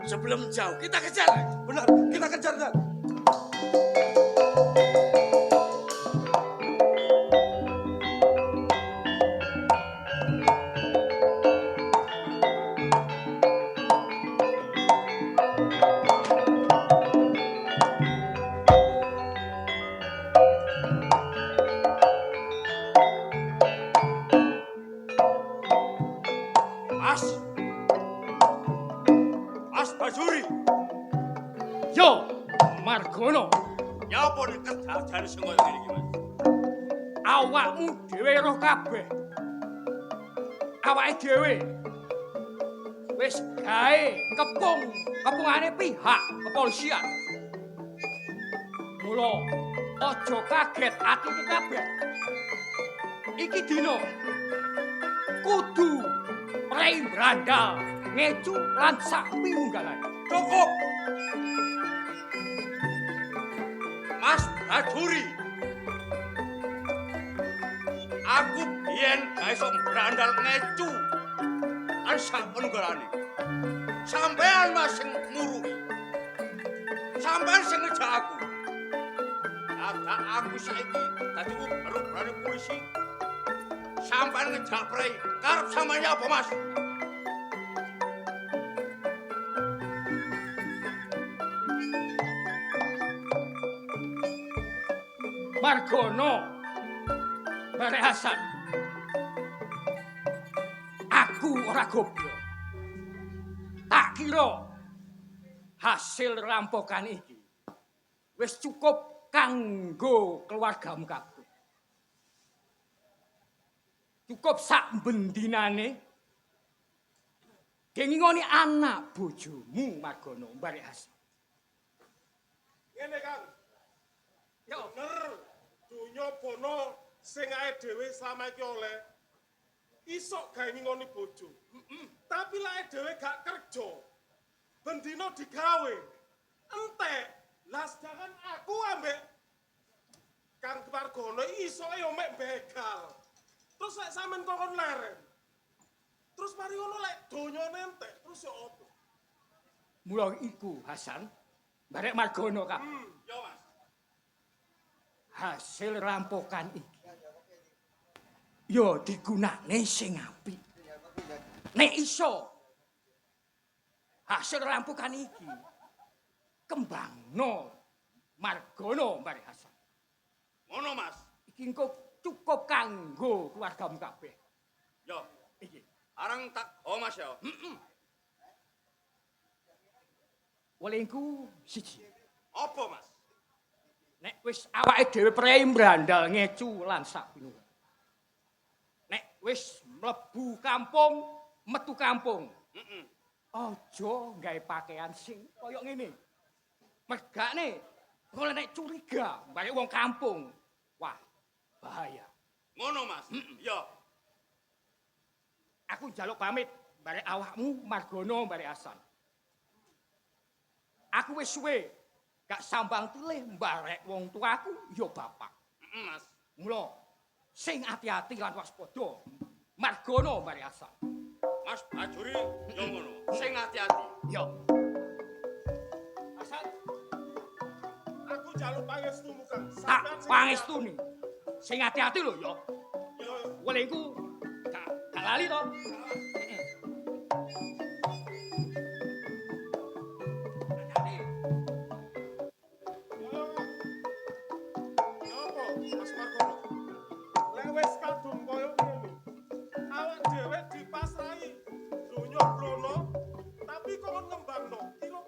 Sebelum jauh, kita kejar. Benar, kita kejar, Dan. Mas Bajuri. Yo, Margono. Ya apa nek kedadane sing koyo ngene iki, Mas? Awakmu dhewe roh kabeh. Awake dhewe wis gawe kepungane pihak kepolisian. Mula aja kaget atimu kabeh. Iki dina kudu prei brandal ngecu lan sak pinggalan. Cukup. Mas Bajuri. Aku biyen gak iso brandal ngecu. Sak penunggalane. Sampean Mas sing nguruhi. Sampean sing ngejak aku. Ada aku saiki dadi baru berani polisi. Sampean ngejak prei. Karep sampeyan apa, Mas? Margono Bare Hasan. Aku ora goblok. Tak kira hasil rampokan iki wis cukup kanggo keluargamu kabeh. Cukup sak bendinane gengingoni anak bojomu Margono Bare Hasan. Ngene, Kang. Yo, Bener. Dunya bono sing ae dhewe selama iki oleh iso gawe ngingoni bojo. Tapi lek dhewe gak kerja, bendino digawe. Entek. Lah sedangkan aku ambek Kang Margono iso yo mek begal. Terus lek sampean kokon leren. Terus mari ngono lek donyane entek, terus yo opo? mula iku Hasan, barek Margono Kak. Yo, Mas. Hasil rampokan iki yo digunakne sing apik. Nek iso hasil rampokan iki kembangno Margono Bare Hasan. Ngono, Mas. Iki engko cukup kanggo keluargamu kabeh. Yo, Iki. arang tak Mas ya. Welingku siji. Apa, Mas? Nek wis awake dhewe prei brandal ngecu lan sak pinunggal. Nek wis mlebu kampung, metu kampung. Aja gawe pakaian sing kaya ngene. Mergane kalau nek curiga balik wong kampung. Wah, bahaya. Ngono, Mas. Yo. Aku njaluk pamit barek awakmu Margono Bare Hasan. Aku wis suwe gak sambang tilih mbarek wong tuaku ya bapak. Mas. Mula sing ati-ati lan waspada. Margono Bare Hasan. Mas Bajuri yo ngono. Sing ati-ati. Yo. Hasan, Aku jaluk pangestumu, Kang. tak Sampean sing pangestuni. Sing ati-ati lho yo. Yo, Welingku gak lali to. Apa, Mas Margono? Lek wis kadung koyo ngene, awak dhewe dipasrahi donya brono, tapi kok ngembangno. Kira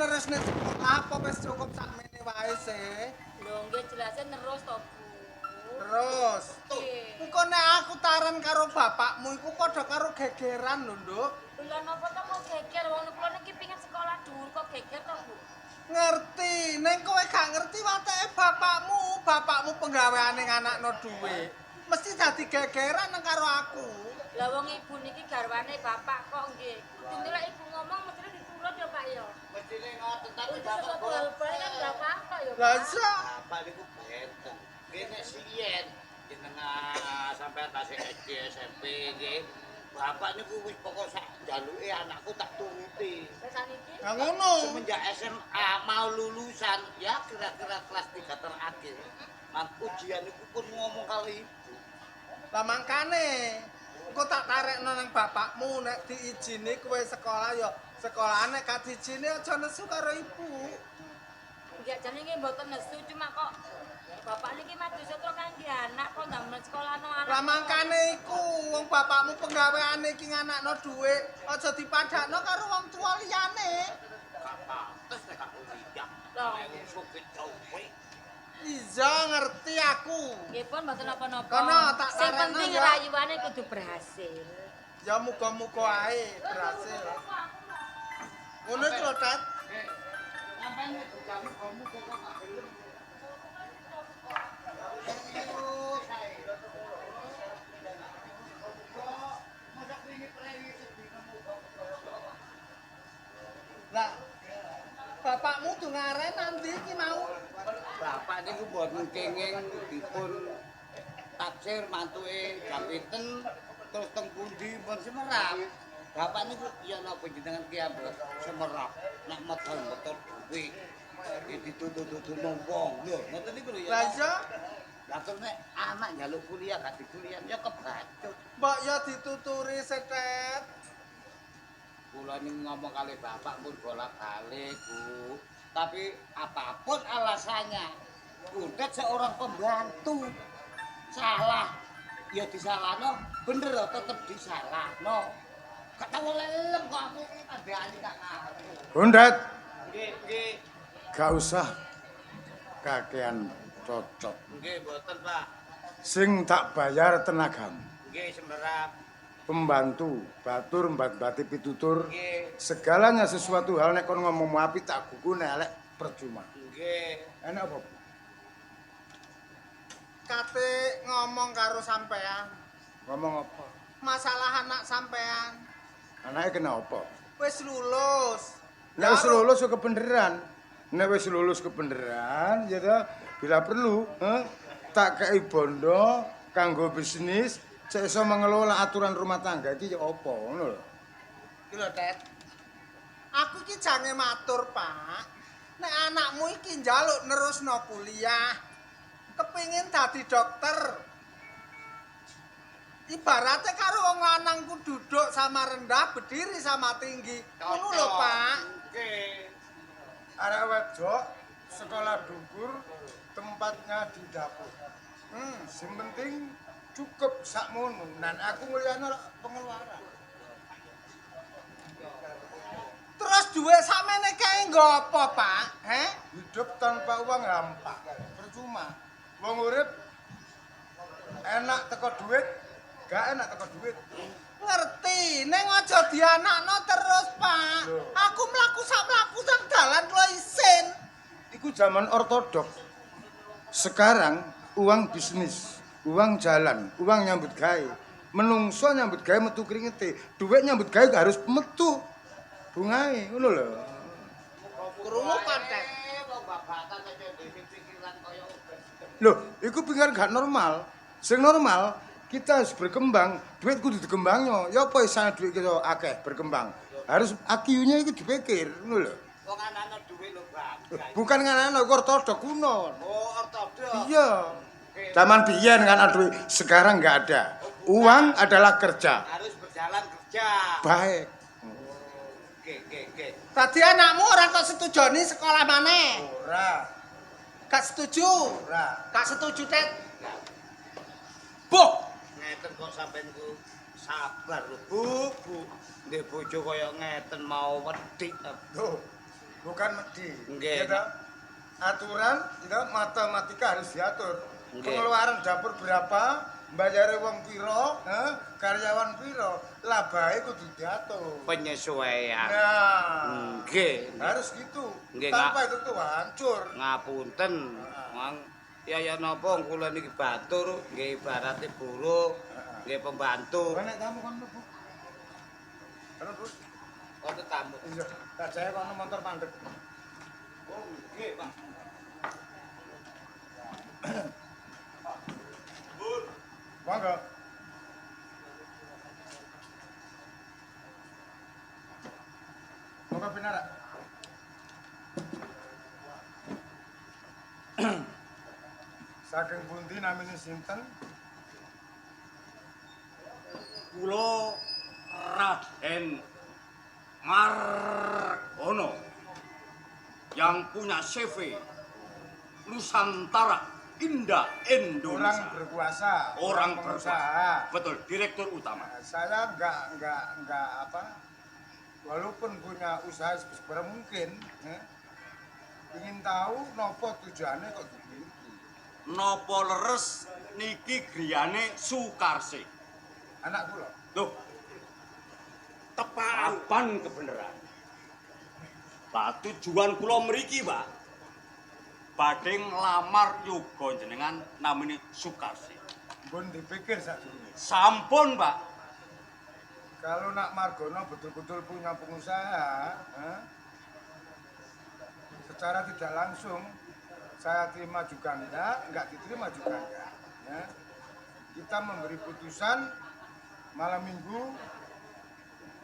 nerusne sekolah apa wis cukup sakmene wae sih? Lho nggih jelase terus to, Bu. Terus, Nggih. engko nek aku taran karo bapakmu iku padha karo gegeran lho, Nduk. Lha napa to kok geger wong kula niki pengin sekolah dhuwur kok geger to, Bu? Ngerti, ning kowe gak ngerti wateke bapakmu. Bapakmu penggaweane nganakno dhuwit. Mesti dadi gegeran nang karo aku. Lah wong ibu niki garwane bapak kok nggih. Kudune lek ibu ngomong mesti diturut ya, Pak ya. Mestine ngoten tapi Itu sesuatu hal baik kan gak apa-apa ya, Lah Pak. iya. Bapak niku benten. Kene siyen jenengan sampean tasih SD SMP nggih. Bapak niku wis pokok sak jaluke anakku tak turuti. Wis saniki. Lah ngono. Semenjak SMA mau lulusan ya kira-kira kelas 3 terakhir. Man ujian niku pun ngomong kali ibu. Lah mangkane engko tak tarekno nang bapakmu nek diijini kowe sekolah ya sekolahane gak diijini aja nesu karo ibu. Nggih jane nggih mboten nesu cuma kok bapak niki maju setro kangge anak kok ndamel sekolahno anak. Lah mangkane iku wong bapakmu penggaweane iki nganakno dhuwit aja dipadakno karo wong tuwa liyane. Gak pantes nek aku liya. Loh. Nek supir cowek. Iya ngerti aku. Nggih pun mboten napa-napa. Kono, tak Sing tarekno penting ya. rayuane kudu berhasil. Ya muga-muga ae berhasil. Ngono iki lho, Tat. Sampeyan nek kamu kok gak gelem. Lah bapakmu dungaren nanti iki mau. Bapak niku mboten kenging dipun taksir mantuke jam pinten terus teng pundi pun semerap. Bapak niku ya napa jenengan ki ambek semerap nek medal-medal duwe dituntut-tuntut wong. Lho, ngoten niku lho ya. Lah iya, Lah terus nek anak njaluk kuliah gak dikuliah ya kebacut. mbok ya dituturi setet. Kula niku ngomong kali bapak pun bolak-balik, Bu. Tapi apapun alasannya, udah seorang pembantu salah, ya disalahno, bener tetep disalahno. Gak tau lelem kok aku kandhani tak ngerti. Bundet, Nggih, gak usah kakean cocok. nggih mboten, Pak. Sing tak bayar tenagamu. Nggih semerap. Pembantu, batur, mbati pitutur. Nggih, Segalanya sesuatu hal nek kon ngomong apik tak gugu nek elek percuma. nggih. Enak apa, Bu? Kate ngomong karo sampean, Ngomong apa? masalah anak sampean. Anaknya kena apa? Wis lulus. Nek wis lulus yo kebeneran. Nek wis lulus kebeneran, ya toh, bila perlu, tak kei bondo kanggo bisnis, cek iso mengelola aturan rumah tangga iki ya apa ngono lho. Iki lho, Tet. Aku iki jange matur, Pak. Nek anakmu iki njaluk nerusno kuliah, kepingin dadi dokter. Ibaratnya karo wong lanang ku duduk sama rendah, berdiri sama tinggi. Ngono lho, Pak. Nggih. Arek wedok sekolah dhuwur tempatnya di dapur. Sing penting cukup sakmono. Nan aku mulyane pengeluaran. Terus duit samene kae nggo apa, Pak? Hidup tanpa uang hampa, percuma. Wong urip enak teko duit, gak enak teko duit. Ngerti, ning aja dianakno terus, Pak. Loh. Aku mlaku sak mlaku nang dalan kula isin. Iku zaman ortodok. Sekarang uang bisnis, uang jalan, uang nyambut gawe. Menungso nyambut gawe metu kringete. Duit nyambut gawe gak harus metu. Bungae ngono lho. Krungu kan, Tet. Wong babatan aja dhewe pikiran kaya Loh, iku pikiran gak normal. Sing normal kita harus berkembang, duit kudu dikembangno. Ya apa isane duit kita akeh berkembang. Harus akiunya itu dipikir, ngono lho. wong anak duwe lho, Bang. Bukan kan ana ortodok kuno. Oh, ortodok. Iya. Zaman biyen kan ada duit, sekarang nggak ada. Uang adalah kerja. Harus berjalan kerja. Baik. Oke. Tadi anakmu ora kok setujoni sekolah maneh. Ora, Gak setuju. ora. Gak setuju, Tet. Boh, Ngeten kok sampean ku sabar lho, Bu. Ndek bojo kaya ngeten mau wedhik. Tuh, bukan medi. Nggih. Gitu. Aturan itu matematika harus diatur. Nggih. Pengeluaran dapur berapa, bayare wong piro, karyawan piro, labahe kudu diatur. Penyesuaian. Nah, Nggih. harus gitu. Nggih, Tanpa itu tuh hancur. Ngapunten, Mang. Ya napa kula niki batur nggih ibarate buruh, nggih pembantu. Nek kamu kan mlebu. Terus terus. Wonten tamu. Iya, tak jaya kono motor mandek. Oh, nggih, Pak. Monggo. Monggo pinara. Saking pundi namine sinten? Kula Raden Margono yang punya CV Nusantara Indah Orang Indonesia. berkuasa, Orang pengusaha. Betul, direktur utama. Saya enggak apa, walaupun punya usaha seberapa mungkin, ingin tahu nopo tujuannya kok dimiliki. Napa leres niki griyane Sukarse. Anak kula. Loh, tepapan kebenaran. Lah tujuan kula mriki, Pak. Badhe nglamar yoga jenengan namine Sukarse. Pun dipikir sadurunge. Sampun, Pak. Kalau nak Margono betul-betul punya pengusaha, secara tidak langsung saya terima juga enggak diterima juga enggak. Ya. Kita memberi putusan malam minggu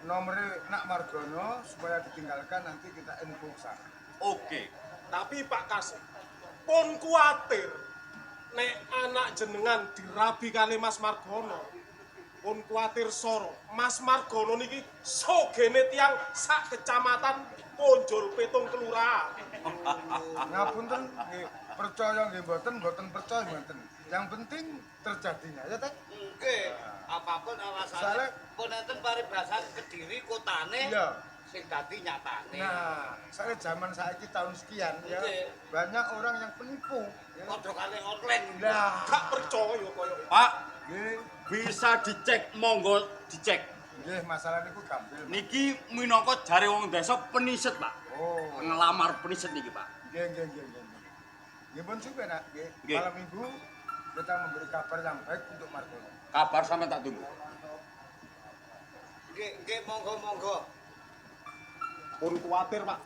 nomor nak Margono supaya ditinggalkan, nanti kita info sana. Oke. Tapi Pak Kasih, pun kuatir nek anak jenengan dirabi kali Mas Margono. Pun kuatir soro Mas Margono niki sogene tiyang sak kecamatan Ponjol Petung kelurahan. Ngapunten, nggih, percaya nggih mboten percaya mboten. Yang penting terjadinya ya teh. Nggih, apapun alasannya. Soalnya- pun enten paribasan Kediri kotane Iya. sing dadi nyatane. Nah, saya zaman saiki tahun sekian ya, Oke. banyak orang yang penipu. Ya. Padha kali online. Nah, Gak percaya koyo Pak, nggih, bisa dicek, monggo dicek. nggih masalah niku gampil. Niki minangka jare wong desa peniset, Pak. Oh, Ngelamar peniset niki, Pak. nggih. Nggih pun juga nak, nggih. Nggih. Malam minggu kita memberi kabar yang baik untuk Margono. Kabar sampe tak tunggu. Nggih, monggo. pun kuatir Pak.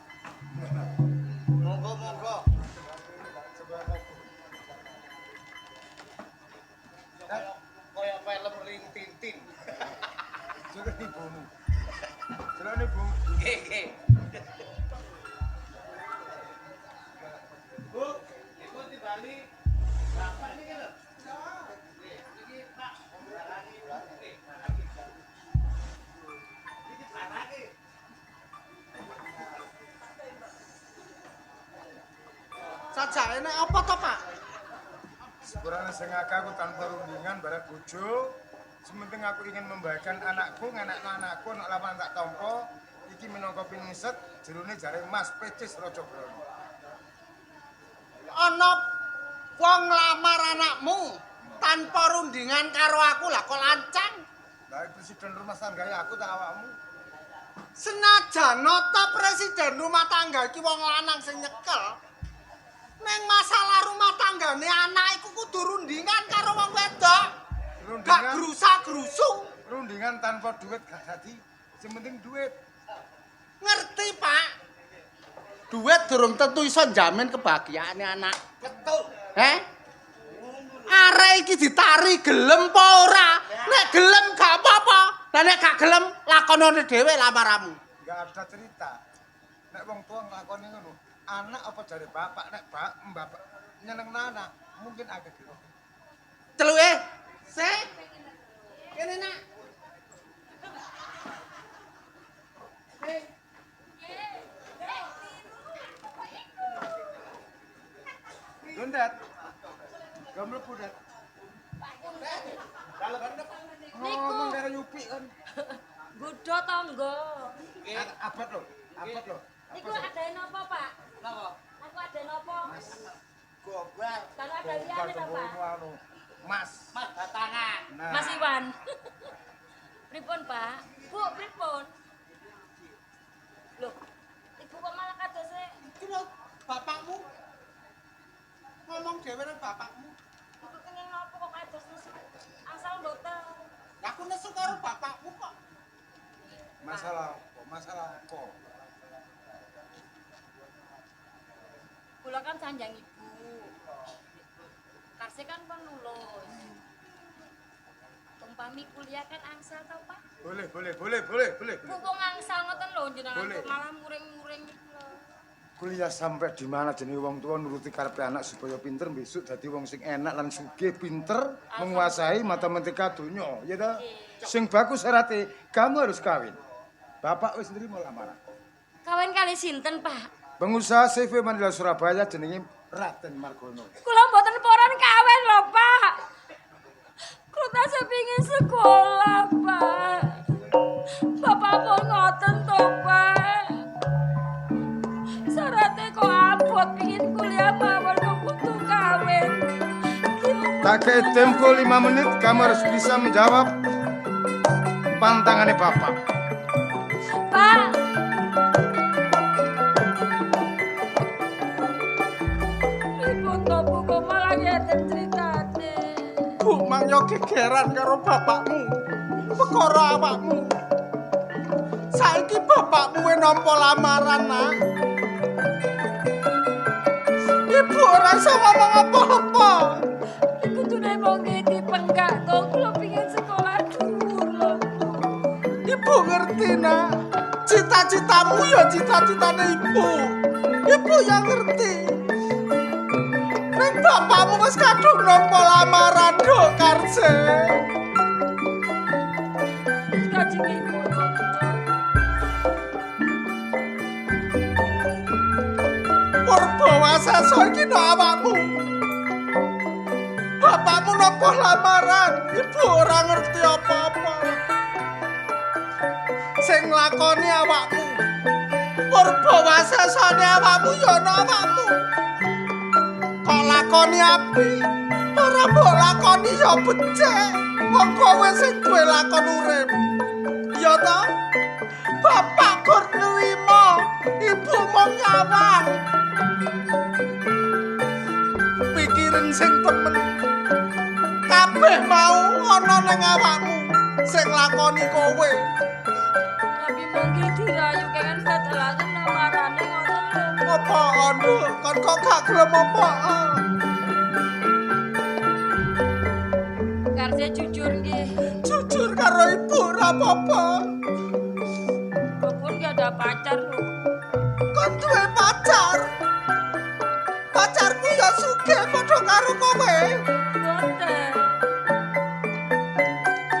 Monggo. Kaya film Ring Tintin. Sudah ibumu. Sudah ibu. Nggih. Bu, ibu dibali bapak niki lho. Niki Pak, barani nggih. Niki barani. Sajane apa to, Pak? Sebenarnya sengaja aku tanpa rundingan barang bojo. Sementing aku ingin membahagiakan anakku, anakku, anak lapangan tak tompo. Iki minangka piniset, jerone jare Mas Pecis Rajabrono. Ana wong nglamar anakmu tanpa rundingan karo aku lah kok lancang. Lah presiden rumah tangga ya aku tak awakmu. Senajan nata presiden rumah tangga iki wong lanang sing nyekel. Ning masalah rumah tanggane anak iku kudu rundingan karo wong wedok. Gak Rundingan, grusa-grusu. rundingan tanpa duit gak jadi. Sing penting duit. Ngerti, Pak? Duit durung tentu iso njamin kebahagiaane anak. Betul. Arek iki ditari gelem apa ora? Nek gelem gak apa-apa. Lah nek gak gelem lakonane dhewe lamaramu. Gak ada cerita. Nek wong tua nglakoni ngono, anak apa jare bapak, nek bapak nyenengno anak, mungkin agak gitu. Celuke. Sik. Kene nak. Gondat. Gamel pudat. Ngomong dari Yupi kan. Gudo tonggo. Abot loh. Iku ada nopo, Pak? Napa? Aku ada nopo? Gobal. Kalau ada liyane to, Pak? Mas. Mas batangan. Nah. Mas Iwan. Pripun, Pak? Bu, pripun? Loh, Ibu kok malah kadose Iki lho bapakmu. Ngomong dhewe nang bapakmu. iku kenging nopo kok kados nesu? Asal mboten. Lah aku nesu karo bapakmu kok. Masalah apa? Kula kan sanjang Ibu. Karse kan pun lulus. Umpami kuliah kan angsal to, Pak? Boleh. Mumpung angsal ngoten lho jenengan Boleh. kok malah muring-muring gitu lho. Kuliah sampai di mana jenenge wong tua nuruti karepe anak supaya pinter besok dadi wong sing enak lan sugih pinter menguasai matematika donya ya ta sing bagus syaratnya kamu harus kawin bapak wis nrimo lamaran Kawin kali sinten, Pak? pengusaha CV Manila Surabaya jenenge Raden Margono Kula mboten poran kawin lho, Pak. Kula tasih pengin sekolah, Pak. Bapak pun ngoten to, Pak. Syaratnya kok abot pengin kuliah mawon kok kudu kawin. tak kei tempo 5 menit kamu harus bisa menjawab pantangannya bapak Pak. Ibu to Bu kok malah ngeten critane. Bu mang yo gegeran karo bapakmu. Perkara awakmu. Saiki bapakmu wis nampa lamaran, Nak. Ibu ora iso ngomong apa-apa. Iku tune mung dipenggak to kula pengin sekolah dhuwur lho. Ibu ngerti, Nak. Cita-citamu ya cita-citane ibu. Ibu yang ngerti. Ning bapakmu wis kadung nampa lamaran, Dok Karse. Kajeng Ibu. Purbawa sasa iki no awakmu. Bapakmu nampa lamaran, ibu ora ngerti apa-apa. Sing nglakoni awakmu. Purbawa sasane awakmu ya no awakmu. Kok lakoni api, ora mbok lakoni ya becik. Wong kowe sing duwe lakon urip. Ya ta? Bapak gur nrimo, ibu mau ngawang. Pikirin sing temen. Kabeh mau ana ning awakmu sing lakoni kowe. Tapi mungkin dirayu kan batalaken lamarane ngoten lho. Apa anu kon kok gak gelem apa? Karse jujur nggih. Jujur karo ibu ora apa-apa. Walaupun gak ada pacar lho. Kon duwe pacar. Pacarmu ya sugih padha karo kowe. Boten.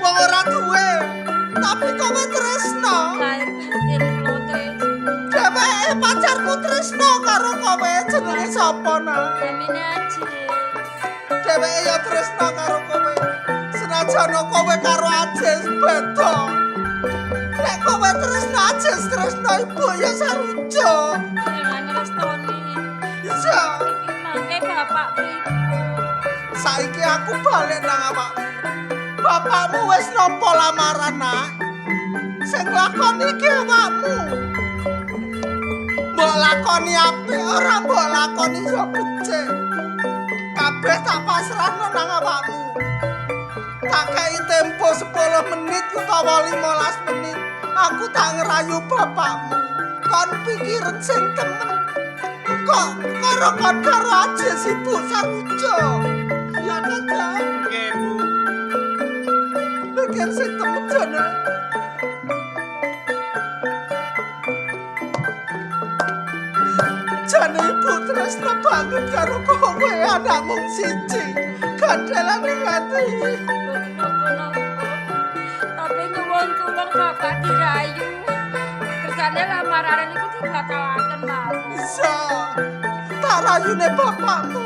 Wong ora duwe, tapi kowe tresno. Lahir batin kula tresno. Dheweke pacarmu tresno karo kowe jenenge sapa, Nak? Jamine aja. Dheweke ya tresno karo kowe. Senajan kowe karo Ajes beda. Nek kowe tresno Ajes tresno ibu ya sarujo. Jangan ngrestoni. Iya. Iki mangke bapak pripun? Saiki aku balik nang awakmu. Bapakmu wis nampa lamaran, Nak. Sing lakoni iki awakmu. Mbok lakoni apik ora mbok lakoni ya becik. Kabeh tak pasrahno nang awakmu. Tak kei tempo 10 menit utawa 15 menit. Aku tak ngerayu bapakmu. Kon pikirin sing temen. Kok karo aja ibu sarujo. Ya Dada. Nggih, Bu. Pikir sing temen jane. Jane ibu tresno banget karo kowe anakmu siji. Gandalan ning ati. Tapi nyuwun tulung bapak dirayu. Kersane lamaran iku dibatalaken mawon. Bisa. Tak rayune bapakmu.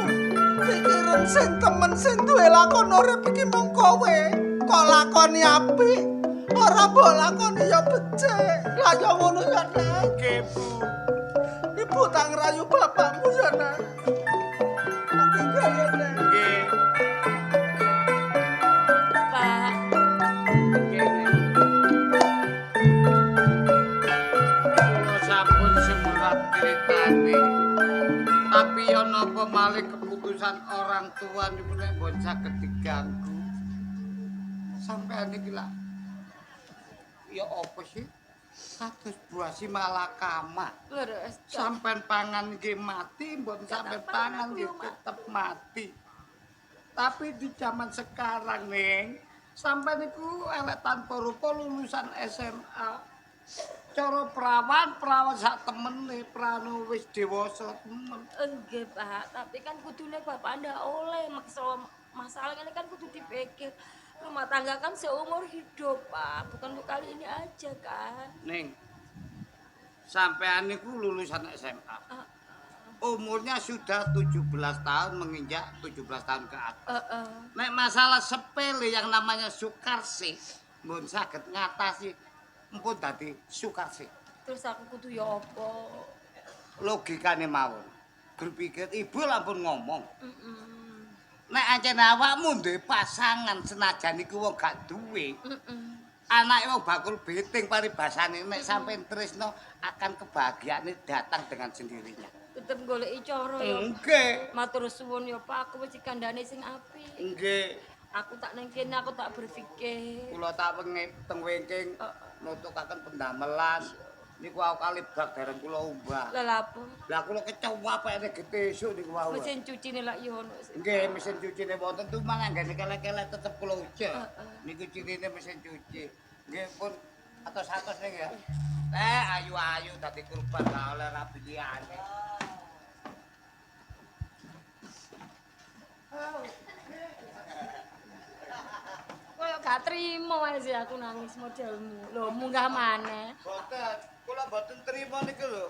Pikiran sing temen sing duwe lakon urip iki mung kowe. Kok lakoni apik, ora mbok lakoni ya becik. Lah ya ngono ya, Nek. Nggih, Bu. Aku tak ngerayu bapakmu sana. Tapi gaya nek. Nggih. Pak. Nggih. Kula sampun semurat critane. Tapi ya napa malih keputusan orang tua niku nek mbon saged diganggu. Sampeyan iki lak ya apa sih? Kados buasi malakama. Leres. Sampeyan pangan nggih mati, mbon sampeyan pangan nggih tetep mati. Tapi di zaman sekarang, Ning, sampeyan iku elek tanpa rupa lulusan SMA. Cara perawan sak temene, prano wis dewasa temen. Enggak, Pak. Tapi kan kudune Bapak ndak oleh maksa masalah ini kan kudu dipikir. Rumah tangga kan seumur hidup, Pak. Bukan untuk kali ini aja, kan. Ning, sampean niku lulusan SMA. Umurnya sudah 17 tahun menginjak 17 tahun ke atas. Nek masalah sepele yang namanya sukarsi, mbon saged ngatasi empun dadi sukarsi. Terus aku kudu ya apa? Logikane mawon. Berpikir ibu lampun ngomong. Nek ancen awakmu duwe pasangan senajan iku wong gak duwe. Anake wong bakul beting paribasane nek sampean tresno akan kebahagiaane datang dengan sendirinya. Tetep goleki cara ya. Nggih. Matur suwun ya Pak, aku wis dikandhani sing apik. Nggih. Aku tak nang kene aku tak berpikir. Kula tak wengi teng wingking nutukaken pendamelan. Niku aku kali bak dereng kula umbah. Lah lha apa? Lah kula kecowa pekne gete esuk niku wau. Mesin cucine lak yo ono. Nggih, mesin cucine wonten tumang anggene kelek-kelek tetep kula uja. Niku cirine mesin cuci. Nggih pun atos-atos ning ya. Ayu-ayu dadi kurban gak oleh rabi liyane. Koyo gak trimo wae sih aku nangis modelmu. Lho munggah maneh. Boten, kula boten trima niku lho.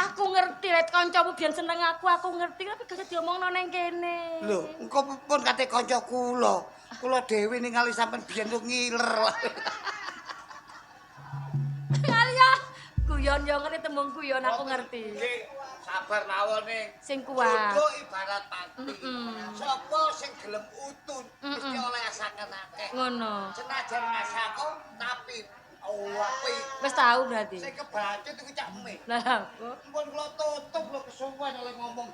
Aku ngerti lek kancamu biyen seneng aku ngerti tapi gak diomongno nang kene. Lho, engko pun kate kanca kula. Kula dhewe ningali sampean biyen lu ngiler. Kaliya guyon yo ngerti tembung guyon aku ngerti. Nggih, sabar mawon ning. Sing kuat. Jodoh ibarat pati. Sapa sing gelem utun mesti oleh asaken akeh. Ngono. Senajan ngasako tapi apik. Wis tahu berarti. Sing kebacut iku cak meh. Lah apa? Mumpun kula tutup lho kesuwen oleh ngomong.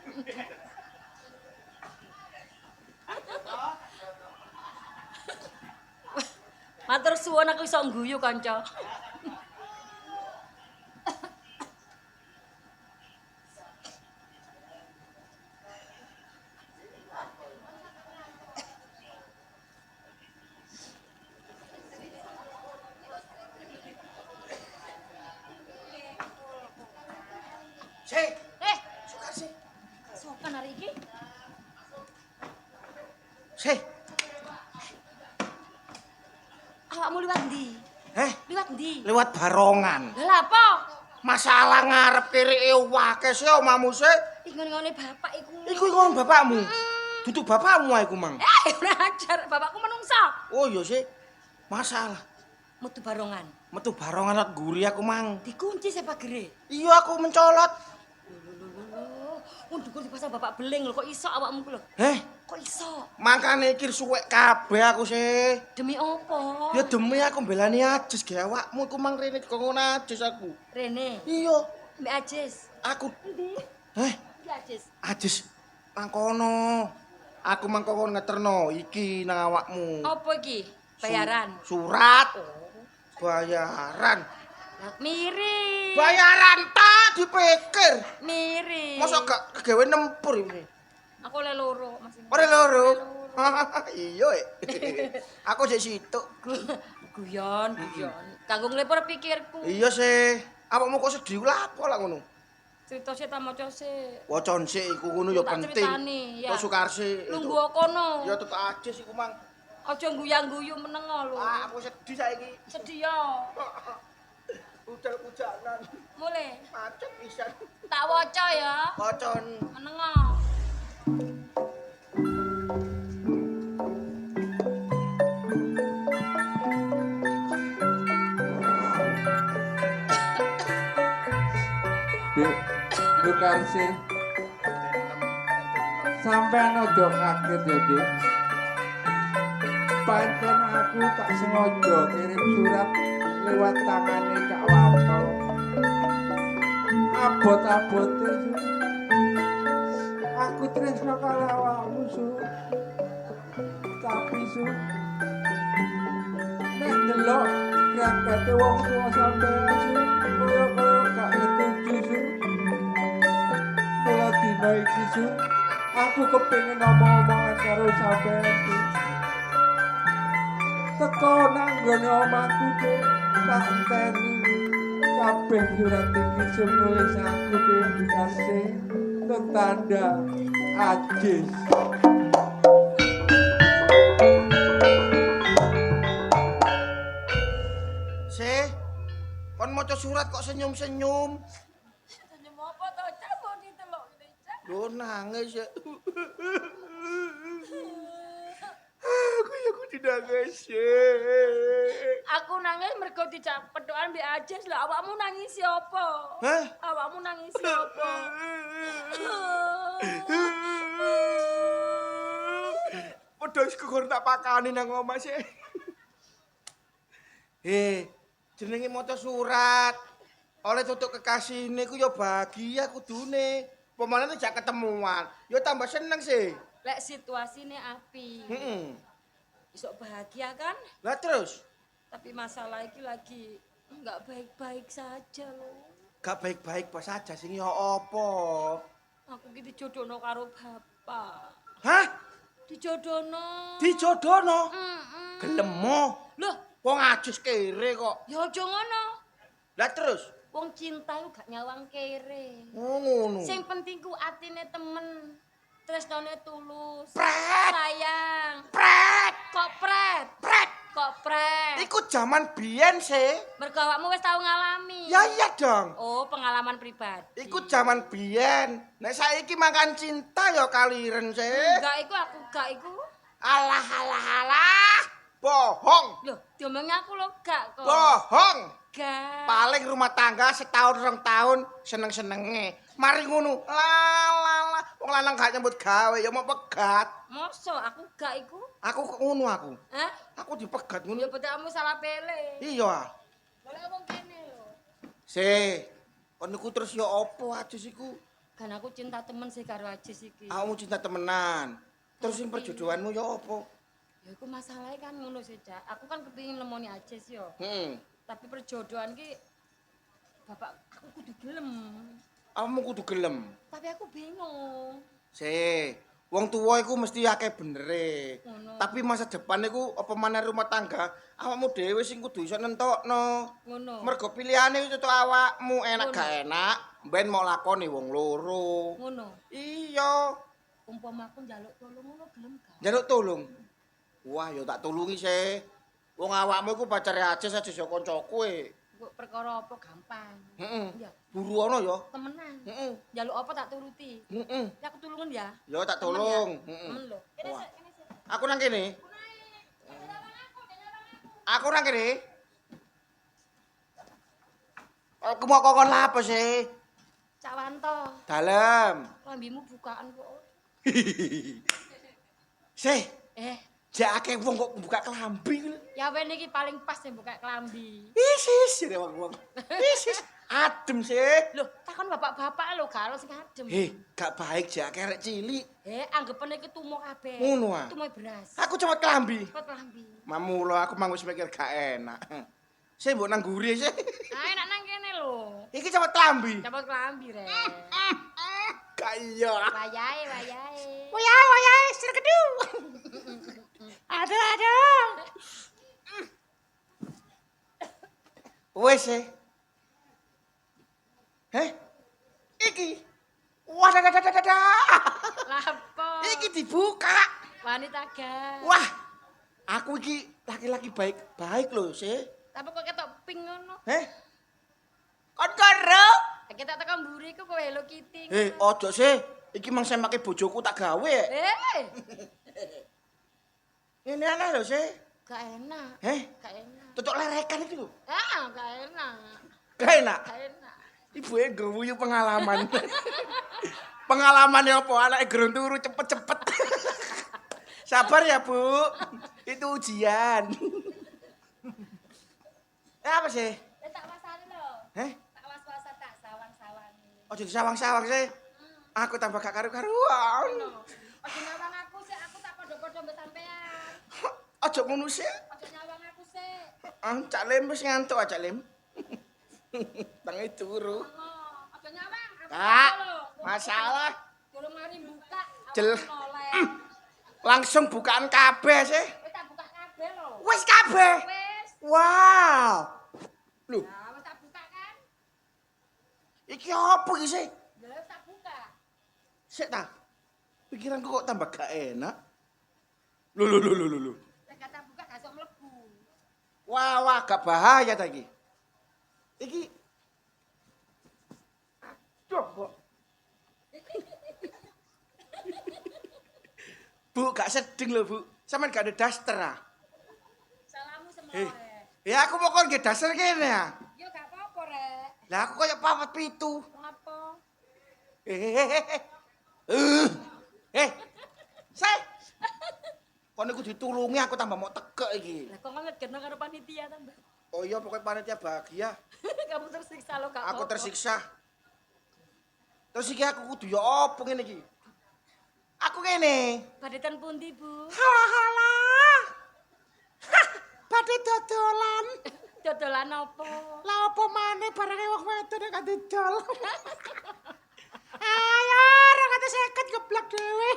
Matur suwun aku iso ngguyu kanca. Sik, Suka sih. Sopan hari ini. Sih, Awakmu liwat ndi? Liwat ndi? lewat barongan. Lah apa? Masalah ngarep kirike wake sih omamu sih. Ingon-ingone bapak iku. Iku ngon bapakmu. Duduk bapakmu ae ku, Mang. Ora ajar, bapakku menungsa. Oh iya sih. Masalah Metu barongan. metu barongan lat guri aku, Mang. Dikunci sepak gere. Iya aku mencolot. Undukur dipasang bapak beling lho, kok iso awakmu ku lho? Kok iso? Makane iki suwek kabeh aku sih. Demi apa? Ya demi aku mbelani Ajis ge awakmu iku Mang rene kok Ajis aku. Rene, Iya, Mbak Ajis. aku Endi? Iki Ajis. Ajis nang kono. Aku mangko ngeterno iki nang awakmu. Apa iki? Bayaran. Surat. Bayaran. Mirip. Bayaran ta dipikir. Mirip. Mosok gak kegawe nempur ini. Aku oleh loro, Mas. Ora loro. Iya. Aku sik situk. Guyon. Kanggo nglepor pikirku. Iya sih. Awakmu kok sedih lapo lah ngono. Cerita sih ta maca sih. Wocon sik iku ngono ya Tak penting. ceritani, ya. Kok Sukarsi. Lungguh kono. Ya tetep Ajis iku Mang. Aja guyang-guyu menengo lho. Aku sedih saiki. Sedih ya. Udal-udalan. Mulai. Macet pisan. Tak waca ya. Wocon. Menengo. Dek, Bukarsi. Sampeyan aja kaget ya, Dik. Pancen aku tak sengaja kirim surat lewat tangane Kak Wanto. Abot-abote Su. Aku tresno karo awakmu Su. Tapi Su, nek delok grakate wong tuwa sampeyan Su, kaya gak setuju Su. Mula dina iki Su, aku kepengin ngomong-omongan karo sampeyan Su. Teko nang nggone omahku Dik, tak enteni kabeh surat iki sing nulis aku Dik, kasih tetanda ajis. Kon maca surat kok senyum-senyum. Senyum apa to, Cak? Kok ditelok ngene, Cak? Lho nangis ya. Aku tidak nangis. Aku nangis mergo dijak pedokan mbek Ajes lho. Awakmu nangisi apa? Hah? Awakmu nangisi apa? Wedhus kok tak pakani nang omah sih. Jenenge maca surat. Oleh tutuk kekasihne ku ya bahagia kudune. Pemane jak ketemuan, ya tambah seneng sih. Lek situasine api. Isok bahagia kan? Lah terus, Tapi masalah iki lagi enggak baik-baik saja loh. gak baik-baik pas aja sing ya apa? Aku ki dijodohno karo bapak. Hah? Dijodohno. Dijodohno? Mm-mm. Gelemo. Loh, Wong ajus kere kok. ya aja ngono. Lah terus, Wong cinta iku gak nyawang kere. oh ngono. Sing penting ku atine temen. Tresnane tulus. Pret. Sayang. Pret. Kok pret? Pret. Kok pret? Iku zaman biyen sih. Mergo awakmu wis tau ngalami. Ya iya dong. Oh, pengalaman pribadi. Iku zaman biyen. Nek saiki makan cinta ya kaliren sih. Enggak iku aku gak iku. Alah alah alah. Bohong. Loh, diomongi aku lho gak kok. Bohong. Gak. Paling rumah tangga setahun 2 tahun seneng-senenge. Mari ngono. Lah wong lanang gak nyambut gawe ya mau pegat. Mosok aku gak iku? Aku kok ngono aku. Hah? Aku dipegat Ya ngono. betul kamu salah pilih. Iya. Boleh ngomong kene lho. Kon niku terus ya apa ajus iku? Kan aku cinta temen sih karo Ajis iki. Kamu cinta temenan. Terus sing perjodohanmu ya apa? Ya iku masalahnya kan ngono sih, Cak. Aku kan kepengin lemoni Ajis yo. Tapi perjodohan ki bapak aku kudu gelem. Kamu kudu gelem. Tapi aku bingung. Wong tuwa iku mesti akeh benere. Ngono. Tapi masa depan iku apa maneh rumah tangga, awakmu dhewe sing kudu iso nentokno. Ngono. Mergo pilihane itu awakmu enak Ngono. gak enak, ben mau lakoni wong loro. Ngono. Iya, Umpama aku njaluk tolong ngono gelem gak? njaluk tolong. Wah, ya tak tulungi sih. Wong awakmu iku pacare aja ya kancaku e. Kok perkara apa gampang. Heeh. Iya, Buru ono ya. temenan. Heeh. Njaluk apa tak turuti. Heeh. Ya aku tulungan ya. Ya tak Temen tolong. ya? Heeh. Temen lho. Kene Wah. sik, kene sik. Aku nang kene. Aku nang kene. Aku mau kokon lapo sih? Cak Wanto, Dalem. klambimu bukaan kok. Sih, Eh, jak akeh wong kok buka kelambi. ya wene iki paling pas nih buka klambi. Isis, ya wong. Isis, adem sih. Loh, takon bapak-bapak lho gak ono sing adem. Gak baik jak kerek cilik. Anggapane iki tumo kabeh. Ngono ah. Tumo beras. Aku cuma kelambi. Cepet klambi. Mamulo aku mang wis mikir gak enak. Sih mbok nang guri sih. Ah, enak nang kene lho. Iki cuma kelambi. Cepet klambi rek. Gak iya. Wayahe, wayahe. Wayahe, serkedu. Aduh. Wes sih. Iki. Wah, Lapo? Iki dibuka. Wanita gas. Wah, aku iki laki-laki baik lho, sih. Tapi kok ketok pink ngono. Kon karo? Kita tekan mburi ku kowe Hello Kitty. Ojo sih. Iki mang semake bojoku tak gawe. Ini aneh lho, sih. Gak enak. Gak enak. Tutuk lerekan iki lho. Gak enak. Gak enak. Gak enak. Ibuke ngguyu pengalaman. Pengalamannya apa? Anake gerung turu cepet-cepet. Sabar ya, Bu. Itu ujian. Apa sih? Tak wasane lho. Heh? Tak was-wasan tak sawang-sawangi. Ojo disawang-sawang sih. Aku tambah gak karu-karuan. Ojo nyawang aku sih, aku tak padha-padha mbek sampean. Ojo ngono sih. Ojo nyawang aku sih. Cak Lim wis ngantuk Cak Lim. Tangi turu. Ojo nyawang. Aku Kak, lho. masalah. Durung mari buka. Jel. Aku noleh. Langsung bukaan kabeh sih. Wis tak buka kabeh lho. Wis kabeh. Wis. Wow. Loh, Nah, wis tak buka kan? iki apa iki sih? Ya wis tak buka. Sik ta. Pikiranku kok tambah gak enak. Lho. Nek gak tak buka gak iso mlebu. Wah, gak bahaya ta iki. Iki coba. Bu, gak sedeng lho, Bu. Sampeyan gak ada daster ah. Salahmu semua. Ya aku mau kon nggih daster kene ya. Yo gak apa-apa, Rek. Lah aku koyo papat pitu. Ngapa? Say. Kon iku ditulungi aku tambah mau tekek iki. Lah kok ngegeno karo panitia ta, Mbak? Oh iya pokoknya panitia bahagia. Kamu tersiksa lo gak Aku apa-apa. tersiksa. Terus iki aku kudu ya opo ngene iki? Aku ngene. Badetan pundi, Bu? Halah. Badhe dodolan. Dodolan apa? Lah opo maneh barenge wong wedok nek didol. Ayo, 250 geblak dhewe.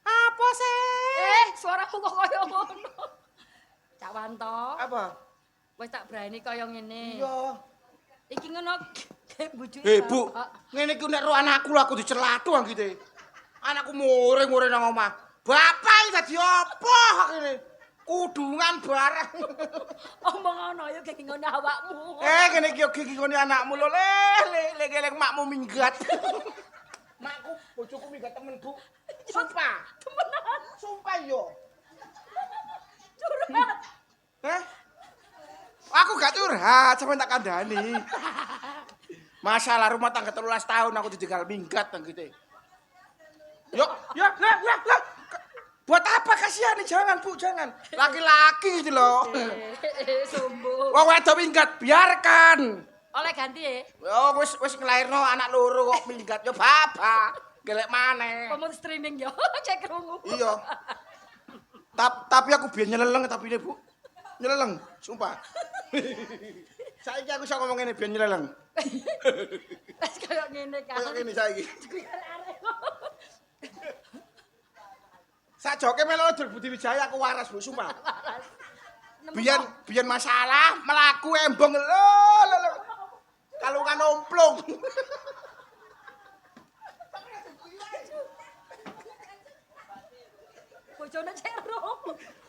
Apa sih? Suaraku kok kaya ngono. Cak Wanto. Apa? Wis tak berani kaya ngene. Iya. Iki ngono bujuk. Bu, ngene iki nek ro anakku lho aku dicelatu anggite. Anakku muring-muring nang omah. Bapak iki dadi apa ngene? Kudungan bareng. Omong ngono ya gek ngene awakmu. Kene iki yo gigi ngene anakmu lho, le makmu minggat. Makku bojoku minggat temen, Bu. Sumpah. Temenan. Sumpah yo. Curhat. Hah? Aku gak curhat, sampe tak kandhani. Masalah rumah tangga 13 tahun aku ditinggal minggat nang gitu. Yuk, lah. Buat apa kasihan nih? Jangan, Bu, jangan. Laki-laki itu loh. Sombong. Wong wedok minggat, biarkan. Oleh ganti ya. Oh, wis ngelairno anak loro kok minggat yo bapak. Gelek maneh. Pemut streaming yo. Cek krungu. Iya. Tapi aku biar nyeleleng tapi ini, Bu. Nyeleleng, sumpah. Saiki aku iso ngomong ngene biar nyeleleng. Wis kaya ngene kan. Kayak ngene saiki. Sajoke melu Dul Budi Wijaya aku waras, Bu, sumpah. Biyen masalah melaku embong lho. Kalungan omplung. Bojone cero.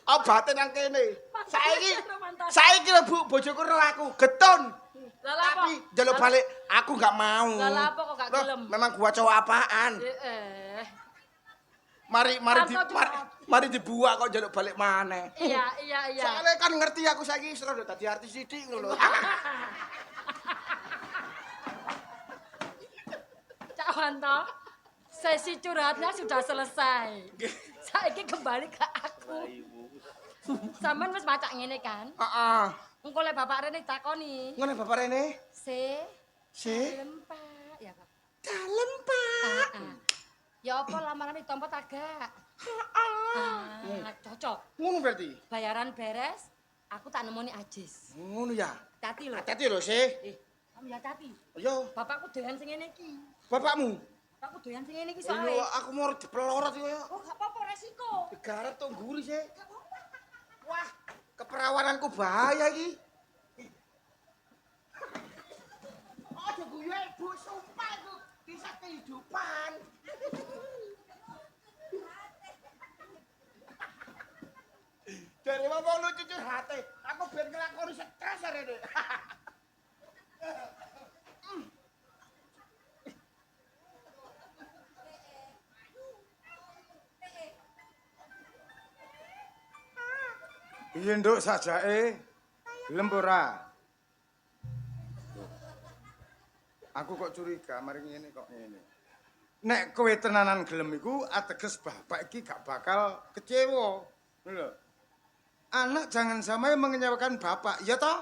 Obate nang kene. Saiki lho Bu, bojoku ro aku getun. Tapi njaluk balik aku gak mau. Lah apa kok gak Loh, gelem? memang gua cowok apaan? Mari dibuak kok njaluk balik maneh. Iya. Soalnya kan ngerti aku saiki wis rada dadi artis sithik ngono lho. Cak Wanto, sesi curhatnya sudah selesai. Saiki kembali ke aku. Sampeyan wis macak ngene kan? Heeh. Engko lek Bapak Rene takoni. Ngene Bapak Rene? Se. Dalem, Pak. Ya, Pak. Dalem, Pak. Ya apa lamaran ditompo agak? Cocok. Ngono berarti. Bayaran beres, aku tak nemoni Ajis. Ngono ya. Hati lho. Hati lho, sih. Kamu ya hati. Yo, Bapakku doyan sing ngene iki. bapakmu. Bapakku doyan sing ngene iki Iya, soalnya. aku mau dipelorot iki ya. Oh, gak apa-apa resiko. Digarap tuh guri sih. Wah, keperawananku bahaya iki. Aduh gue Bu, sumpah itu bisa kehidupan. Dari ngomong lucu curhate, aku biar ngelakoni stres hari ini. Piye nduk sajake? Gelem ora? Aku kok curiga mari ngene kok ngene. Nek kowe tenanan gelem iku ateges bapak iki gak bakal kecewa. Lho. Anak jangan sampai mengecewakan bapak, ya toh?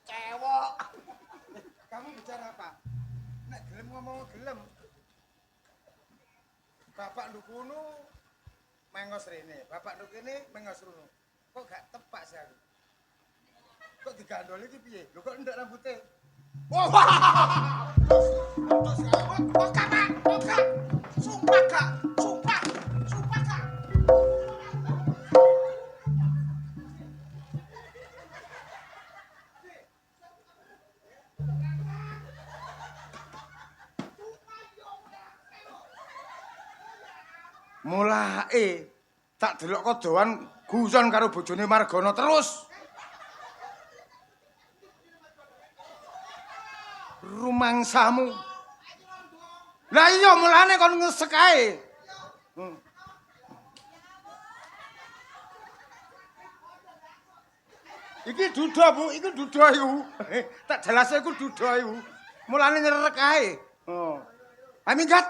Cewek. Kamu bicara apa? Nek gelem ngomong gelem. Bapak ndukunu mengos rene, bapak ndukene mengos rono. Kok gak tepak sih aku? Kok digandoli iki piye? Lho kok ndak rambute? Wah. Terus kok Kak? Sumpah Kak. Sumpah Kak. Mulake tak delok kodohan guyon karo bojone Margono terus. Rumangsamu. Lah iya mulane kon ngesek ae. Iki duda, Bu, iki duda iku. Tak jelase iku duda iku. Mulane nyerek ae. Oh. Ayo minggat.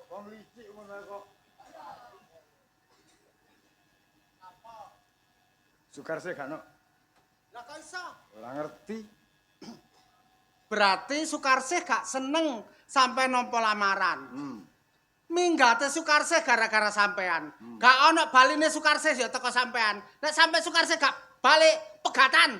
Wong licik ngono kok. Sukarse gak ono. Lah kok iso? Ora ngerti. Berarti Sukarsih gak seneng sampai nampa lamaran. Minggate Sukarsih gara-gara sampean. Gak ono baline Sukarsih ya teko sampean. Nek sampe Sukarsih gak balik pegatan.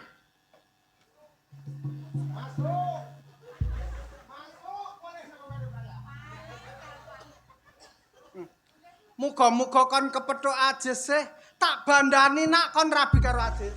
Muga-muga kon kepethuk aja sih. Tak bandani nak kon rabi karo Adit.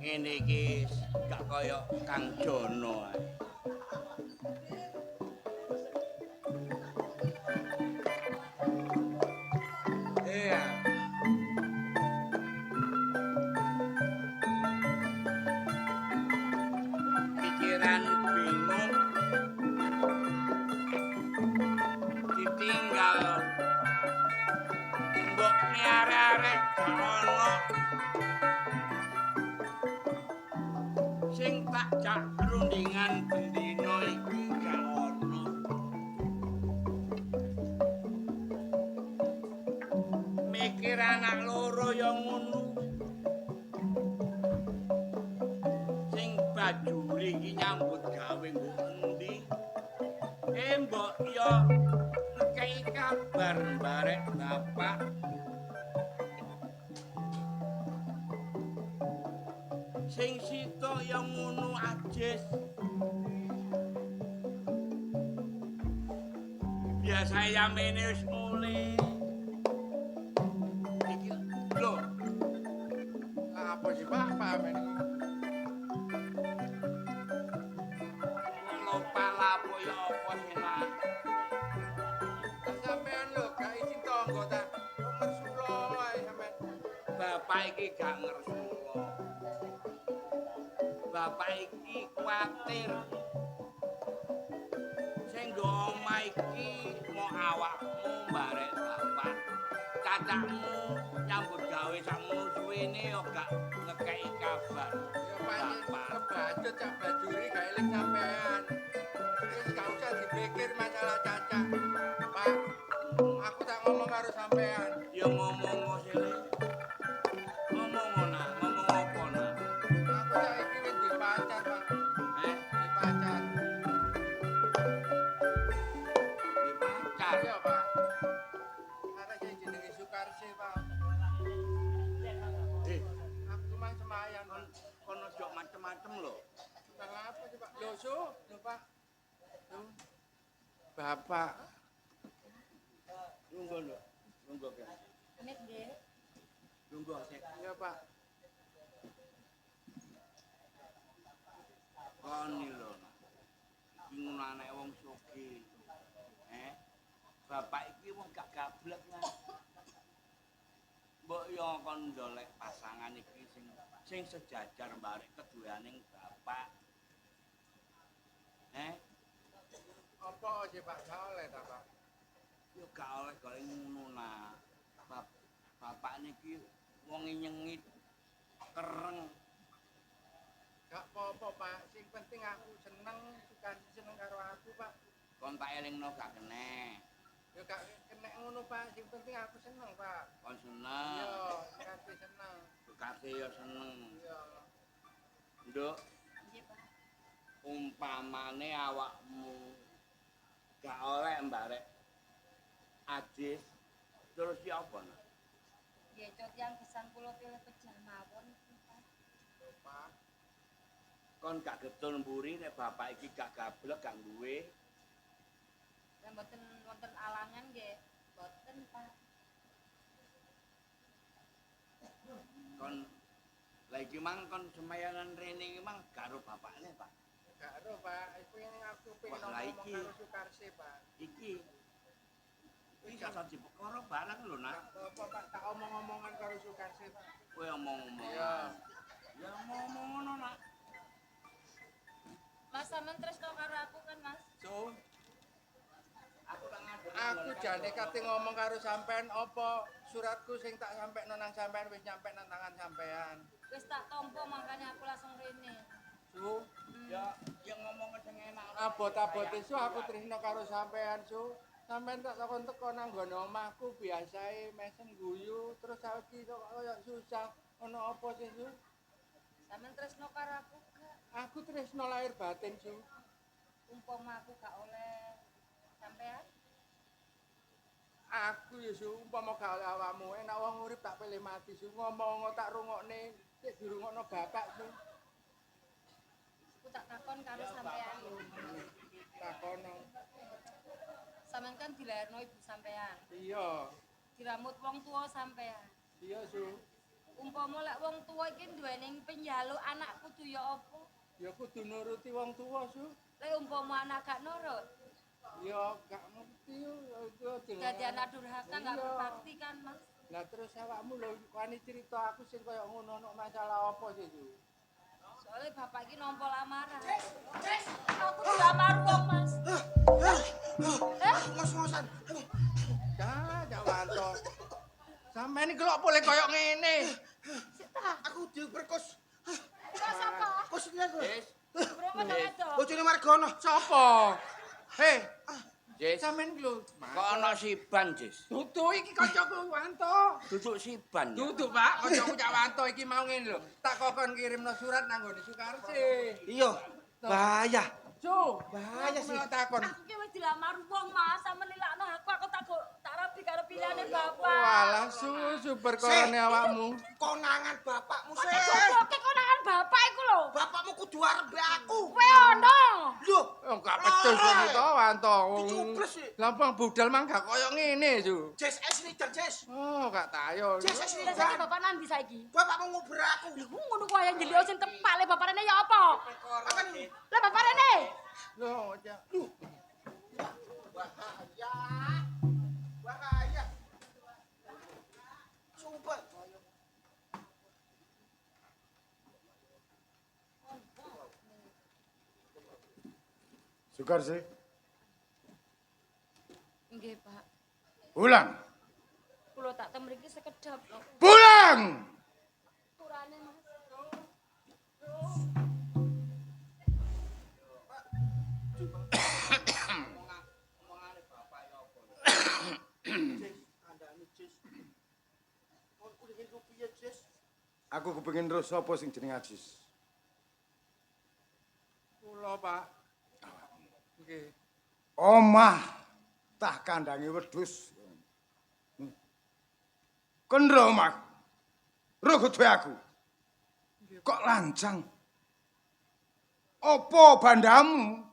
Ngene iki gak kaya Kang Jono ae. Iya. Pikiran bingung ditinggal mbok arek-arek ono sing tak jak rundingan bendina iku gak ono. Mikir anak loro ya ngono. Sing bajuri iki nyambut gawe nggo endi? Mbok ya ngekei kabar barek bapak. Sing sitok ya ngono ajis. Biasa yamene wis mulih. Iki lho. Apa sih Pak? Pak men. Lupa lapo ya apa sih nak? Sampean lho gak izin tangga ta. Ngersulo ae sampean. Bapak iki gak ngersulo. Bapak iki kuatir. Sing nggo omah iki mau awakmu barek bapak. Cacakmu nyambut gawe sakmono suwene yo gak ngekeki kabar. Ya pancen kebacut cak bajuri gak eling sampean. Wis gak usah dipikir masalah cacak. Pak, aku tak ngomong karo sampean. Ya ngomong sile. Ngomong nak, ngomong apa nak? Aku saiki wis dipacar, Pak. Dipacar. Dipacar. Iya, Pak. Su. Lho, Pak. Lho. Bapak. Lungguh lho. Lungguh ke. Amit nggih. Lungguh sik. Iya, Pak. Kon iki lho. Iki ngono anak wong sugih. Bapak iki wong gak gablek, Mas. Mbok yo kon ndolek pasangan iki sing sejajar mbarek keduaning bapak. Apa aja Pak gak oleh ta, Pak? Yo gak oleh golek ngono nah. Bapak niki wong nyengit kereng. Gak apa-apa, Pak. Sing penting aku seneng, sukan seneng karo aku, Pak. Kon tak elingno gak kene. Ya gak kena ngono, Pak. Sing penting aku seneng, Pak. Kon seneng. Iya, kabeh seneng. Kabeh yo seneng. Iya. Nduk, Nggih, Pak. umpamane awakmu gak oleh mbarek Ajis, terus siapa nah? Nggih, cot yang gesang kula pilih pejah mawon, Pak. Pak. Kon gak getun mburi nek bapak iki gak gablek gak duwe. Lah mboten wonten alangan nggih. Mboten, Pak. Kon lagi mang kon semayanan rene iki mang karo bapakne, Pak. Gak ero, Pak. Iku yang aku pengen Wah, lah ngomong iki. karo Sukarsi, Pak. Iki iki saji perkara barang lho, Nak. Apa, Pak? Tak omong-omongan karo Sukarsi, Pak. Kowe omong-omong. Iya. Ya ngomong ngono, Nak. Mas sampean tresno karo aku kan, Mas? So, Aku tak ngadep. aku jane kate ngomong karo sampean apa suratku sing tak sampekno nang sampean wis nyampe nang tangan sampean. Wis tak tampa makanya aku langsung rene. Su, Ya ngomong sing enak. abot-abote su aku tresno karo sampean, Su. Sampean tak takon teko nang nggon omahku biasae mesen guyu terus saiki kok koyo susah. Ono apa sih, Su? Sampean tresno karo aku gak? Aku tresno lahir batin, Su. Umpama aku gak oleh sampean? Aku ya Su, umpama gak oleh awakmu, enak wong urip tak pilih mati, Su. Ngomong tak rungokne, sik dirungokno bapak, Su. Aku tak takon karo sampean. Takono. Sampean kan dilairno ibu sampean. Iya, Diramut wong tuwa sampean. iya Su. Umpama lek wong tuwa iki duweni penjaluk anak kudu ya apa? Ya kudu nuruti wong tuwa, Su. Lek umpama anak gak nurut, Ya gak ngerti yo, itu jenenge. dadi anak durhaka gak Iya. berbakti kan, Mas? Lah terus awakmu lho wani cerita aku sing koyo ngono ono masalah apa sih, Su? Soalnya bapak iki nampa lamaran. Aku dilamar wong, Mas. Ngos-ngosan. Cak Wanto. Sampeyan iki kok boleh koyo ngene. Aku diperkos. Kok sapa? Kosnya kok. Jis, Berapa itu? Bojone Margono. Sapa? Hei, Jis. sampeyan iki lho. Kok ana siban, Jis? Dudu iki kancaku Wanto. Duduk siban. Ya? Dudu, Pak, kancaku Cak Wanto iki mau ngene lho. Tak kokon kirimno surat nang nggone Sukarsi. Iya. Bahaya. Su, Bahaya aku sih. malah takon. Aku ki wis dilamar wong, Mas. Sampe nilakno aku tak rapi karo pilihane bapak. Walah, Su perkarane awakmu. Konangan bapakmu Kok sih. jodoke konangan bapak iku lho. Bapakmu kudu arep mbek aku. Kowe ono. Lho, Oh, gak pecus ngono to, Wanto. Dicupres sih. Lampang budal mang gak koyo ngene, Su. Jes es nih, Jes. Oh, gak tayo. Jes es nih. Lah saiki bapak nandi saiki? Bapakmu nguber aku. Lho ngono kok yang jeli sing tepak le bapak rene ya apa? Apa nih? Lah bapak rene. Loh, Cak. Bahaya. Bahaya. Sumpah. Sukarsi, Nggih, Pak. pulang. Kula tak tem mriki sekedap lho. Pulang! Turane, Mas. Omongane bapak ya apa? Jes, andane Jes. Kon kudu ngene piye, Jes? Aku kepengin terus sapa sing jeneng Ajis. Kula, Pak. Nggih. Omah tah kandange wedhus. Kendro omah. Roh kudu aku. Kok lancang. Apa bandamu?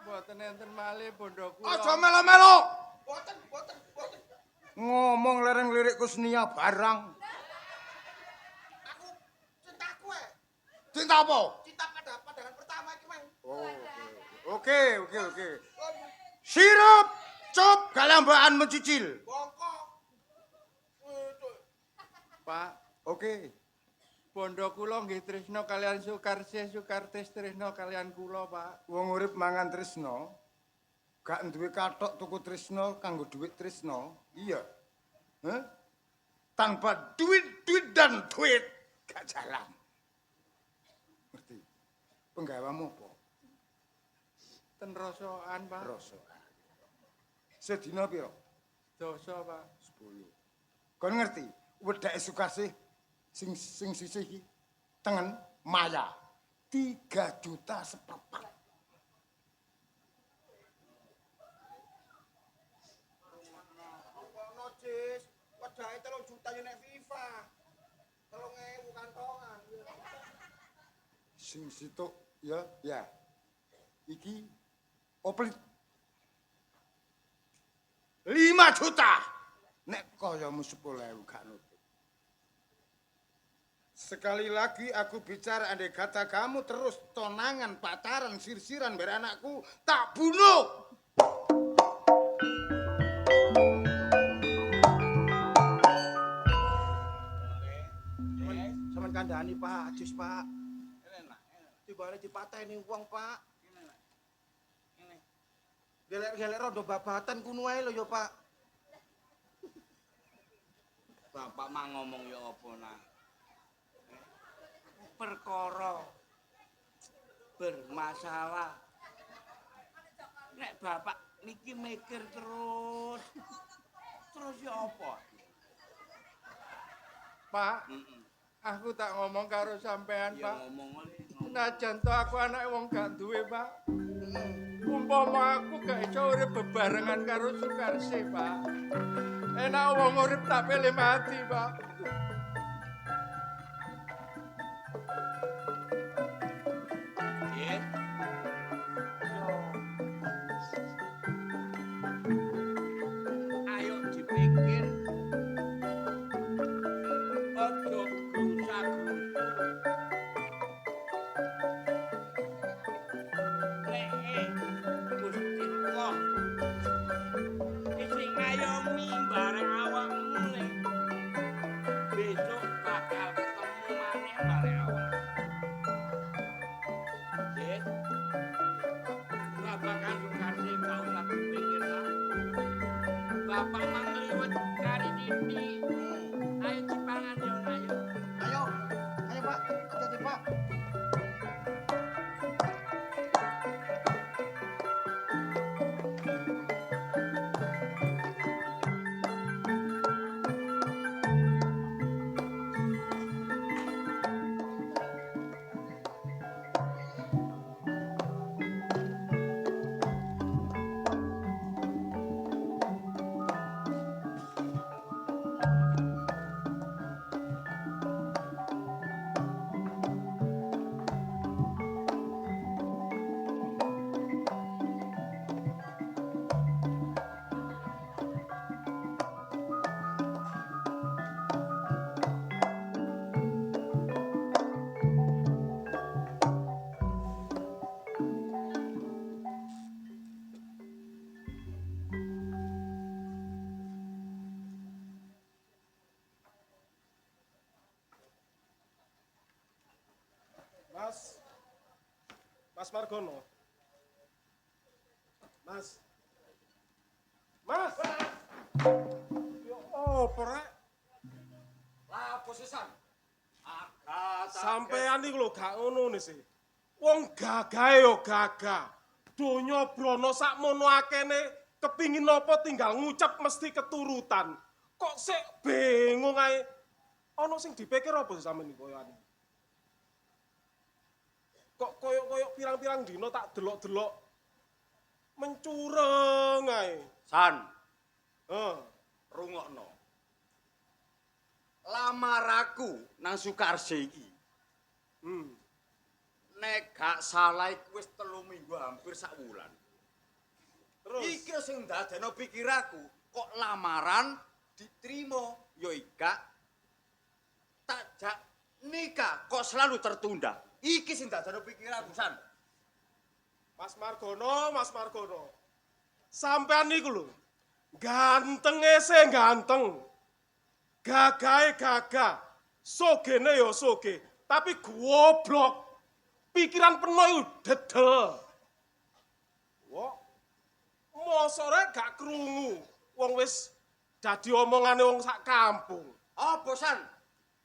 Mboten enten malih bondo kula. Aja melo-melo. Boten, boten, boten. Ngomong lereng-lirik kusnia barang. Aku cintaku Cinta apa? cinta pada pandangan pertama iki, Mang. Oke. Sirup, cop, galambaan mencicil. Bongko. Pak, Oke. bondo kula nggih tresna kalian Sukarsih, Sukartis tresna kalian kula, Pak. Wong urip mangan tresna, gak duwe kathok tuku tresna kanggo dhuwit tresna. Iya. Heh? Tanpa duit dan duit gak jalan. Ngerti? Penggawamu apa? Ten rosokan, Pak. Rasa. Sedina pira? Dosa, Pak. 10. Kon ngerti? Wedake Sukarsih sing sisih iki tengen Maya 3 juta seperempat. Ono Jis, wedahe 3 juta yo nek FIFA. 3.000 kantongan. Sing situk ya. Iki oplit 5 juta. Nek kayamu 10.000 gak nutup. Sekali lagi aku bicara andai kata kamu terus tonangan, pacaran, sirsiran beranakku, tak bunuh. Sampeyan kandhani, Pak, Jis, Pak. Tibane dipateni wong, Pak. Gelek-gelek rondo babatan kuno ae lho ya, Pak. Bapak mah ngomong ya apa nah. Perkara bermasalah. Nek bapak niki mikir terus ya apa? Pak, aku tak ngomong karo sampean, Ya Pak. ngomong oleh. Senajan to aku anak wong gak duwe, Pak. Umpama aku gak iso urip bebarengan karo Sukarsih, Pak. Enak wong urip tak pilih mati, Pak. Yes. Ayo dipikir. Ojo gerusa-gerusu. Gusti Allah. Sing ngayomi bareng awakmu le. Besok bakal ketemu maneh bareng awak. Yes. Bapak kan Sukarsih gak usah dipikir lah. Bapak mang liwet kari titi. Ayo dipangan yo ayo. Ayo, Pak. Hati-hati, Pak. Mas Margono. Mas. Mas. Yo opo rek? Lah posisan. Sampean iki lho gak ngono sih. Wong gagahe yo gagah. Donya brono sakmono akene kepingin apa tinggal ngucap mesti keturutan. Kok sik bingung ae. Ana sing dipikir apa sih sampean iki koyo anu? Kok koyo pirang-pirang dino tak delok-delok mencureng ae. San, Heeh. rungokno. lamaraku nang Sukarse iki. Nek gak salah iku wis 3 minggu hampir sak wulan. Terus Iki sing ndadekno pikiraku, kok lamaran diterima ya ika takjak nikah kok selalu tertunda. Iki sing ndadekno pikiraku San. Mas Margono. Sampean niku lho. Gantenge sing ganteng. Gagahe gagah. Sogene ya soge, tapi goblok. Pikiran penuh iku dedel. Wah. Mosore gak krungu. Wong wis dadi omongane wong sak kampung. Apa San?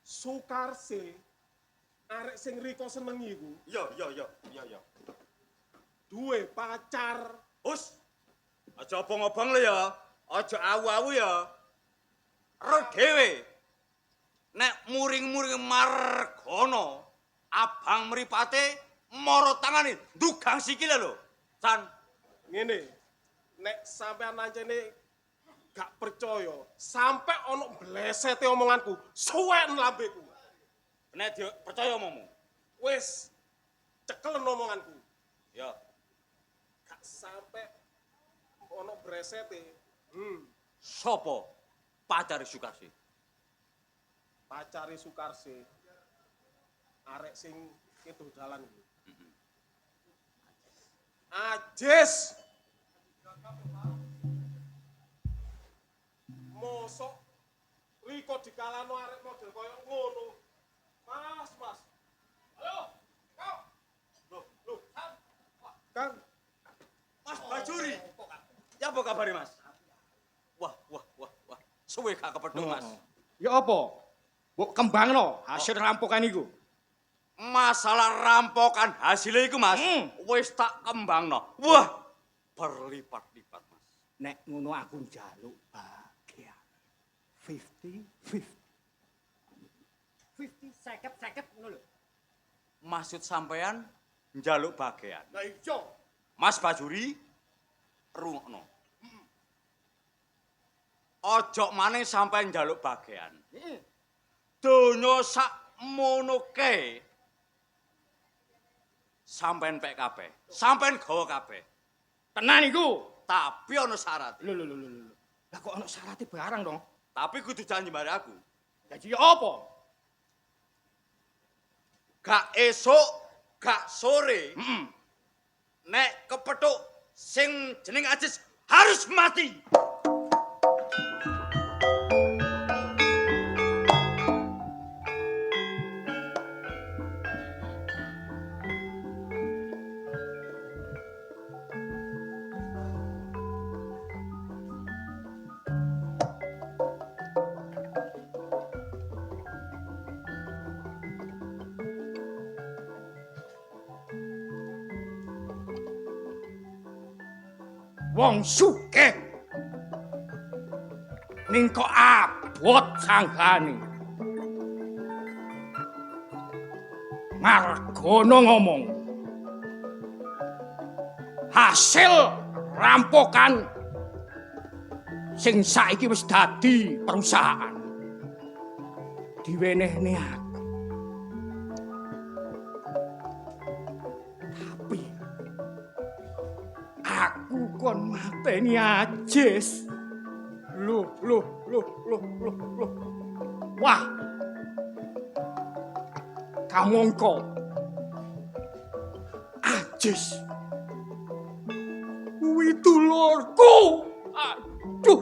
Sukarse arek sing Riko senengi iku Yo. duwe pacar. Us. Aja obong-obong lho ya. Aja awu-awu ya. Ro dhewe. Nek muring-muring Margono, abang mripate mara tangane ndugang sikile lho. San, Ngene, nek sampean nancene gak percaya, sampe ono blesete omonganku, suwen lambeku. nek percaya omonganmu. Wis cekelen omonganku. Ya. Gak sampe ono blesete. Sopo pacare Sukarse? Pacare Sukarse. Arek sing kedodalan iki. Ajis. Mosok Riko dikalano arek model koyo ngono. Mas. Halo. Loh. Kang. Mas Bajuri. Ya apa kabare, Mas? Wah. Suwe gak kepethuk, Mas. Ya apa? Mbok kembangno hasil rampokan iku. Masalah rampokan hasilnya iku, Mas. Wis tak kembangno. Wah, berlipat-lipat, Mas. Nek ngono aku njaluk bagian 50-50. 50 ngono lho. Maksud sampean njaluk bagian. Lah iya. Mas Bajuri rungokno. Ojo maneh sampean njaluk bagian. Donya sak mono kae sampean pek kabeh. Sampean gawa kabeh. Tenan iku. Tapi ana syarat. Lho. Lah kok ana syaratnya barang dong? Tapi kudu janji mari aku. Jadi apa? Gak esuk, gak sore. Nek kepethuk sing jeneng Ajis harus mati. Wong sugih ning kok abot sanggane. Margono ngomong hasil rampokan sing saiki wis dadi perusahaan diwenehne aku. Tapi aku kon mateni Ajis. Loh. Wah. Kamongko. Ajis. Kuwi dulurku. Aduh.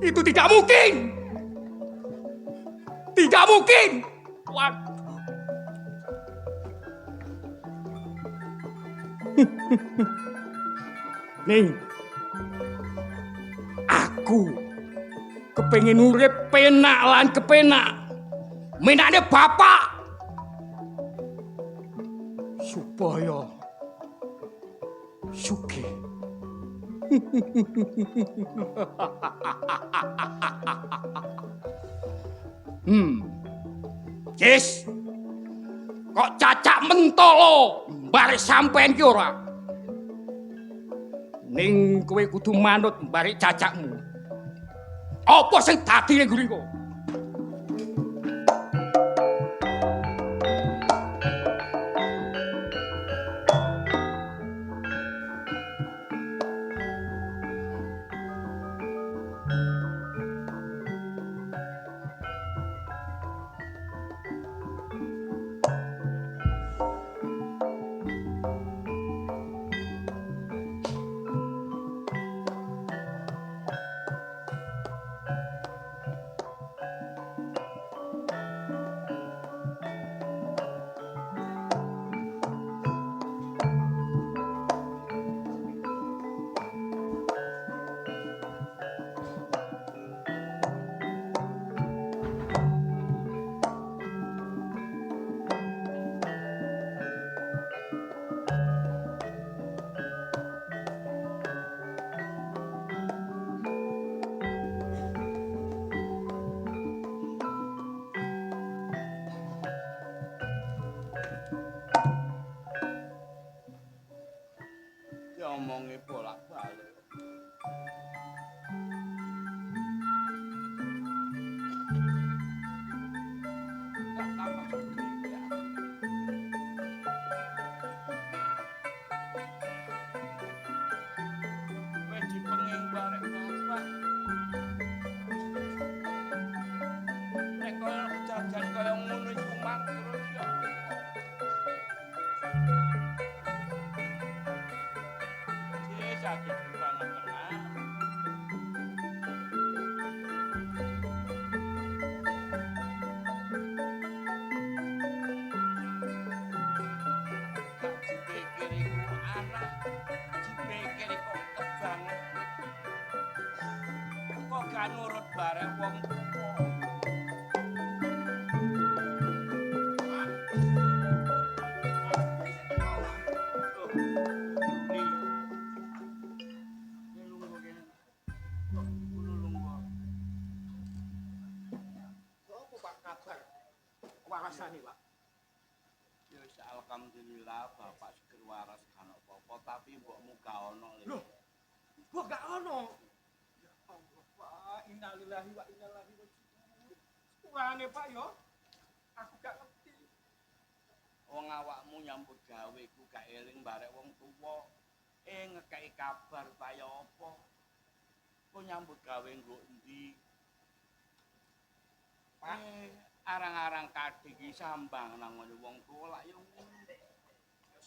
Itu tidak mungkin. Tidak mungkin. Waduh. Ning, aku kepengin urip penak lan kepenak. Menane bapak supaya sugih. Jis. Kok cacak mentolo mbarek sampean ki ora? Ning kowe kudu manut mbarek cacakmu. Apa sing dadi ning guriko? Diomongi bolak-balik. Gak tambah sedih ya. Wis dipenging bareng bapak. Nek koyo jajan koyo ngono iku mang terus ya. Wis sakit banget tenan. Gak dipikir iku anak, dipikir iku kebanget. Kok gak nurut bareng wong tuwa. Apa Pak kabar? Warasane, Pak. Ya wis alhamdulillah bapak seger waras kan apa-apa tapi mbokmu gak ono lho. Loh, gua gak ono. Ya Allah, Pak. Innalillahi wa inna ilaihi raji'un. Sepurane, Pak, yo. Aku gak ngerti. Wong awakmu nyambut gawe ku gak eling barek wong tuwa. Ngekeki kabar kaya apa? Ku nyambut gawe nggo endi? Pak. Arang-arang kadhe iki sambang nang ngene wong tuwa lak yo ngono.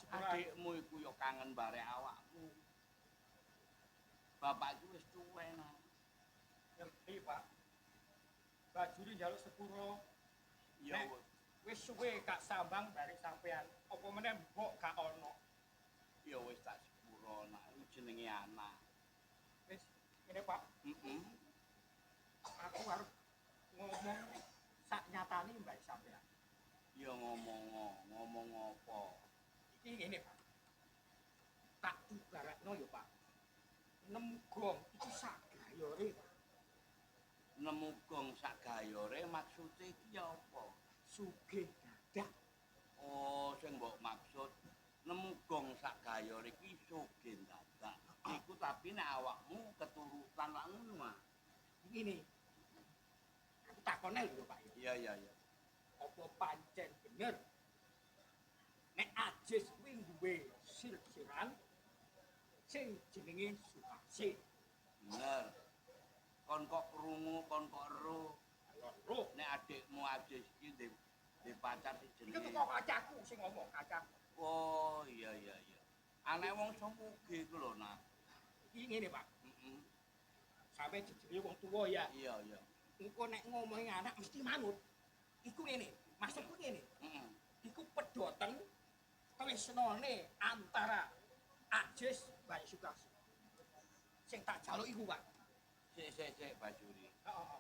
Adikmu iku yo kangen barek awakmu. Bapak iku wis tuwek nang. Ngerti, Pak. Bajuri njaluk sepuro. Ya Nek wis suwe gak sambang bareng sampean. Apa meneh mbok gak ono. ya wis tak sepuro nak iku jenenge anak. Wis ngene, Pak. Heeh. Aku harus ngomong sak nyatane mbak sampean. Ya ngomong apa? Iki ngene, Pak. Tak ibaratno ya, Pak. Nemgong iki sagayore, Pak. Nemu gong sak gayore maksude iki ya apa? Sugih dadak. Oh, sing mbok maksud nemu gong sak gayore iki sugih dadak. Iku tapi nek awakmu keturutan lak ngono ah. Ngene. Aku takone lho, Pak. Iya. Apa pancen bener nek Ajis kuwi duwe silsiran sing jenenge Sukasi. Bener. Kon kok krungu, kon kok ero. Roh, Nek adikmu Ajis iki di pacar sing iki jenenge. kok kacaku sing ngomong kacaku. Oh, iya. Anek wong sumuge iku lho, Nak. Iki ngene, Pak. Heeh. Sampe jenenge wong tuwa ya. Iya. Engko nek ngomongi anak mesti manut. Iku ngene, maksudku ngene. Heeh. Iku pedoten tresnane antara Ajis Mbak Sukasi. Sing tak jaluk iku, Pak. Sik, Bajuri. Heeh.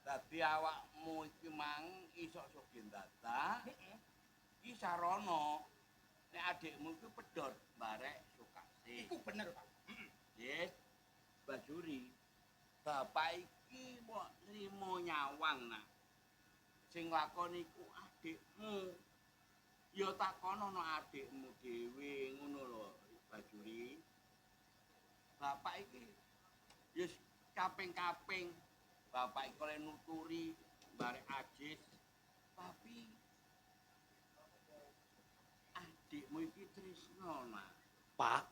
Dadi awakmu iki mang iso sugih dadak. Heeh. Iki sarana nek adikmu iku pedhot barek Sukasi. Iku bener, Pak. Yes, Bajuri. Bapak iki mau nrimo nyawang nak. Sing lakoni iku adikmu. Ya takono adikmu dhewe ngono lho, Bajuri. Bapak iki ya kaping-kaping bapak iki oleh nuturi barek ajis. Tapi adikmu iki tresno nak. Pak,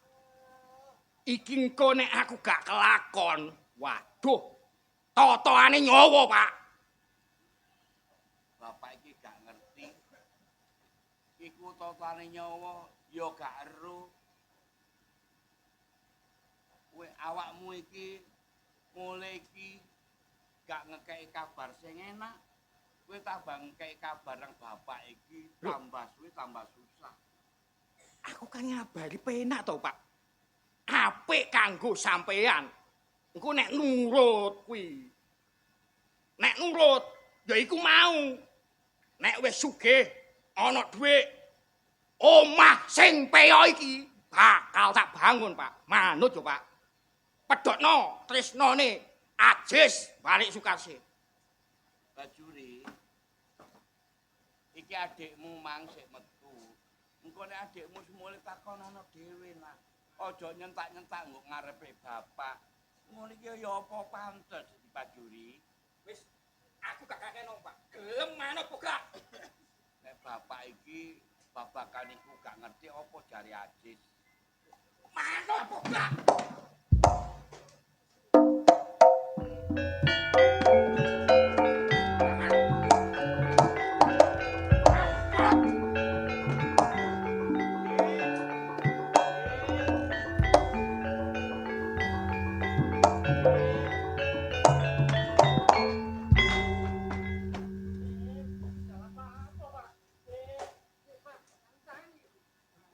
iki engko nek aku gak kelakon, waduh, totoane nyawa, Pak. Bapak iki gak ngerti. Iku totoane nyawa ya gak ero. Kowe awakmu iki mulai iki gak ngekei kabar sing enak. Kowe tambah ngekei kabar nang bapak iki tambah suwe tambah susah. Aku kan ngabari penak to, Pak. Apik kanggo sampean. Engko nek nurut kuwi. Nek nurut ya iku mau. Nek wis sugih ana dhuwit, omah sing peyo iki bakal tak bangun, Pak. Manut yo, Pak. Pedhotno tresnane Ajis balik Sukasi. Bajuri, iki adikmu mang sik metu. Engko nek adikmu semule takonono dhewe nak. Aja nyentak-nyentak nggo ngarepe bapak. Ngono iki ya apa pantes Bajuri? Wis aku gak kakeno, Pak. Gelem manut kok gak. Nek bapak iki babakan iku gak ngerti apa jari Ajis. Manut kok gak.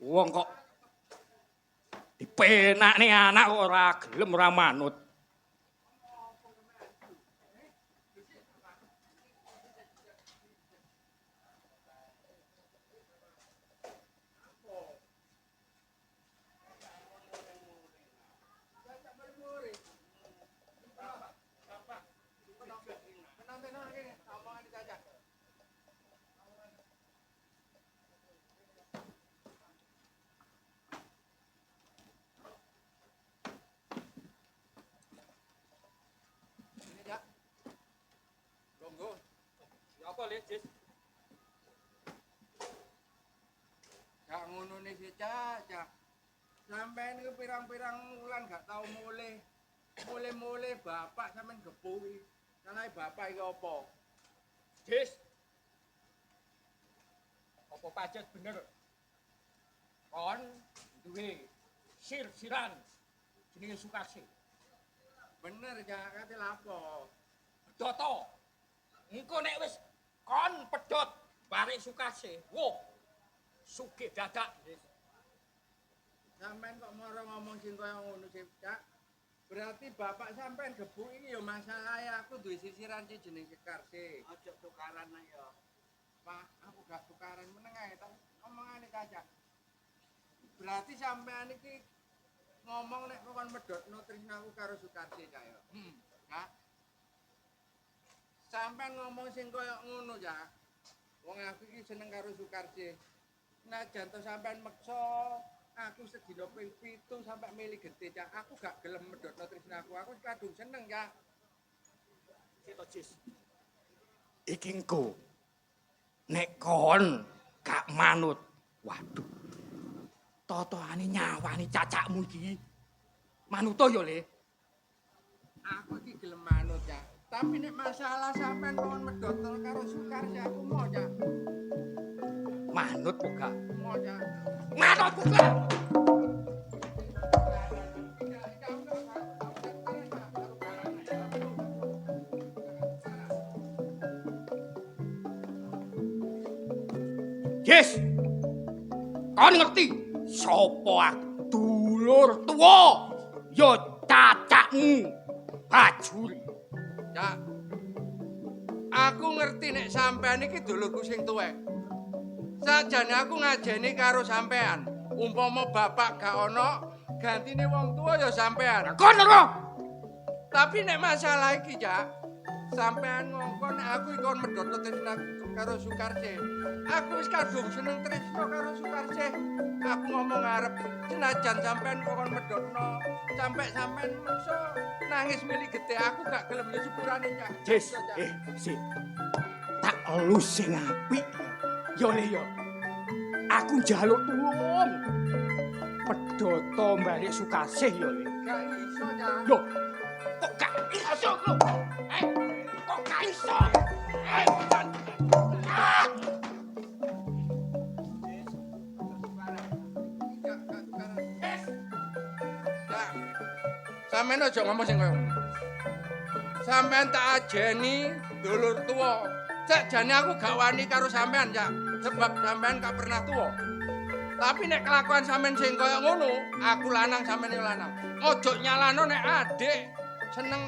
Wong kok dipenakne anak kok ora gelem ora manut. Apa le, Jis? Gak ngono nih sih, Cak. Sampeyan niku pirang-pirang wulan gak tau mulih. Mulih-mulih bapak sampeyan gepuhi. Sanae bapak iki apa? Jis. Apa pancet bener? Kon duwe sir-siran jenenge Sukasi. Bener, Cak. Kate lapo? Doto. Engko nek wis kon pedhot barek Sukasi. Woh. Sugih dadak, Jis. Sampeyan kok moro ngomong sing kaya ngono sih, Cak. Berarti bapak sampeyan gebu iki ya masalahe aku duwe sisiran sing jeneng Sekarse. Aja tukaran ya. Pak, aku gak tukaran meneng ae ta. Omongane Cak. Berarti sampeyan iki ngomong nek kon medhotno tresnaku karo Sukarsi Cak ya. Cak. Sampeyan ngomong sing kaya ngono, Cak. Wong aku iki seneng karo Sukarsi. Najan to sampeyan meksa aku sedina ping 7 sampe mili gede, Cak. Aku gak gelem medhotno tresnaku. Aku kadung seneng, Cak. Sito Jis. Iki engko nek kon gak manut. Waduh. Totoane nyawani cacakmu iki. Manuto yo, Le. Aku iki gelem manut, Cak. Tapi nek masalah sampean kon medhotno karo Sukarsi aku mau, Cak. Manut kok gak? Mau, Cak. Manut kok gak? Yes. Kon ngerti sapa aku? Dulur tuwa. Ya cacakmu. Bajuri. Cak. Aku ngerti nek sampean iki dulurku sing tuwek. Sajane aku ngajeni karo sampean. Umpama bapak gak ono, gantine wong tua ya sampean. Kono ro. Tapi nek masalah iki, Cak, sampean ngongkon aku ikon medhot tresna karo Sukarsih. Aku wis kadung seneng tresna karo Sukarsih. Aku ngomong arep senajan sampean kon medhotno, sampai sampean meksa nangis milik gede aku gak gelem ya sepurane, Cak. Jis, sik. Tak elus sing apik. Yo le yo. Aku njaluk tulung. Pedoto mbalik Sukarsih yo le. Gak iso, Cak. Loh, kok gak iso lho? Kok gak iso? Sampeyan aja ngomong sing koyo ngono. Sampeyan tak ajeni dulur tuwa. Sakjane aku gak wani karo sampeyan, Cak. Sebab sampeyan gak pernah tuwa. Tapi nek kelakuan sampeyan sing koyo ngono, aku lanang sampeyan yo lanang. Ojo nyalano nek adik seneng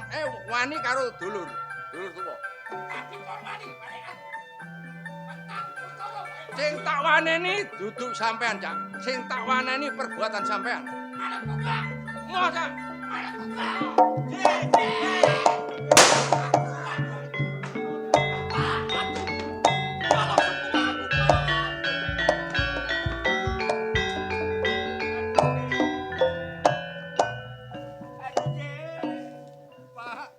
wani karo dulur tuwa. Sing tak waneni duduk sampean, Cak. Sing tak waneni perbuatan sampean. Mo, Cak. Pak.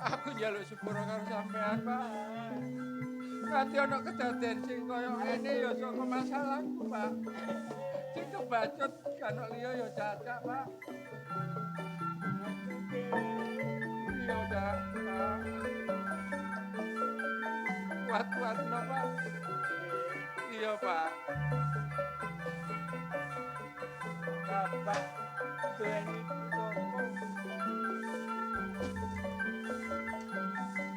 Aku njaluk sepuro karo sampean, Pak. Nanti ana kedaden sing kaya ngene ya saka masalahku, Pak. Sing kebacut kan liya ya cacak, Pak. Iya udah, Pak. Kuat-kuatno, Pak. Iya, Pak. Bapak duweni pusaka.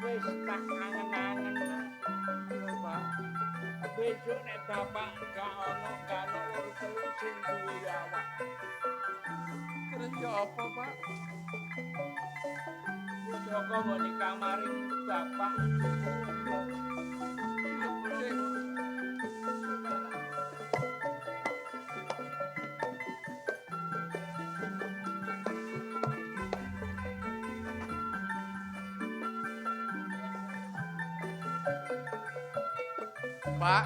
Wis tak angen-angen. Iya, Pak. Besok nek bapak gak ono loro telu sing duwe awak. Terus ya apa, Pak? Pusaka ngene kamaring bapak. Aku sing Pak,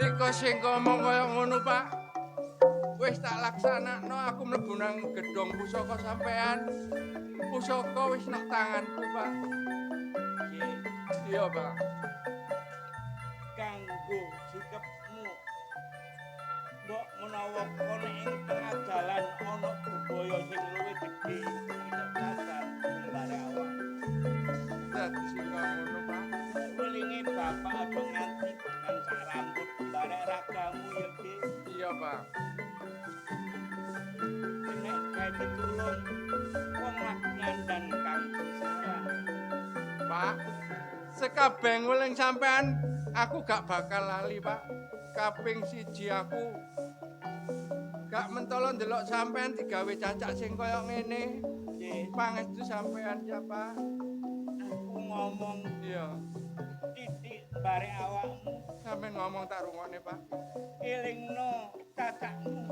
riko sing ngomong kaya ngono, Pak. Wis tak laksanakno aku mlebu nang gedhong pusaka sampean. Pusaka wis nang tanganku, Pak. Iya, Pak. Kanggo sikepmu. Mbok menawa kono ing tengah dalan ana bebaya sing luwih gedhe, tidak sadar bare awak. Dadi sing ngono, Pak. Welinge bapak aja nganti dengan sak rambut barek ragamu ya, Ki. Iya, Pak. Nek gawe pitulung wong lagi ngandan kang salah. Pak, sekabeh weling sampean aku gak bakal lali, Pak. Kaping siji aku gak mentolo ndelok sampean digawe cacak sing kaya ngene. Pangestu sampean ya, Pak. Aku ngomong Iya, titik bare awakmu, sampean ngomong tak rungokne, Pak. elingno cacakmu.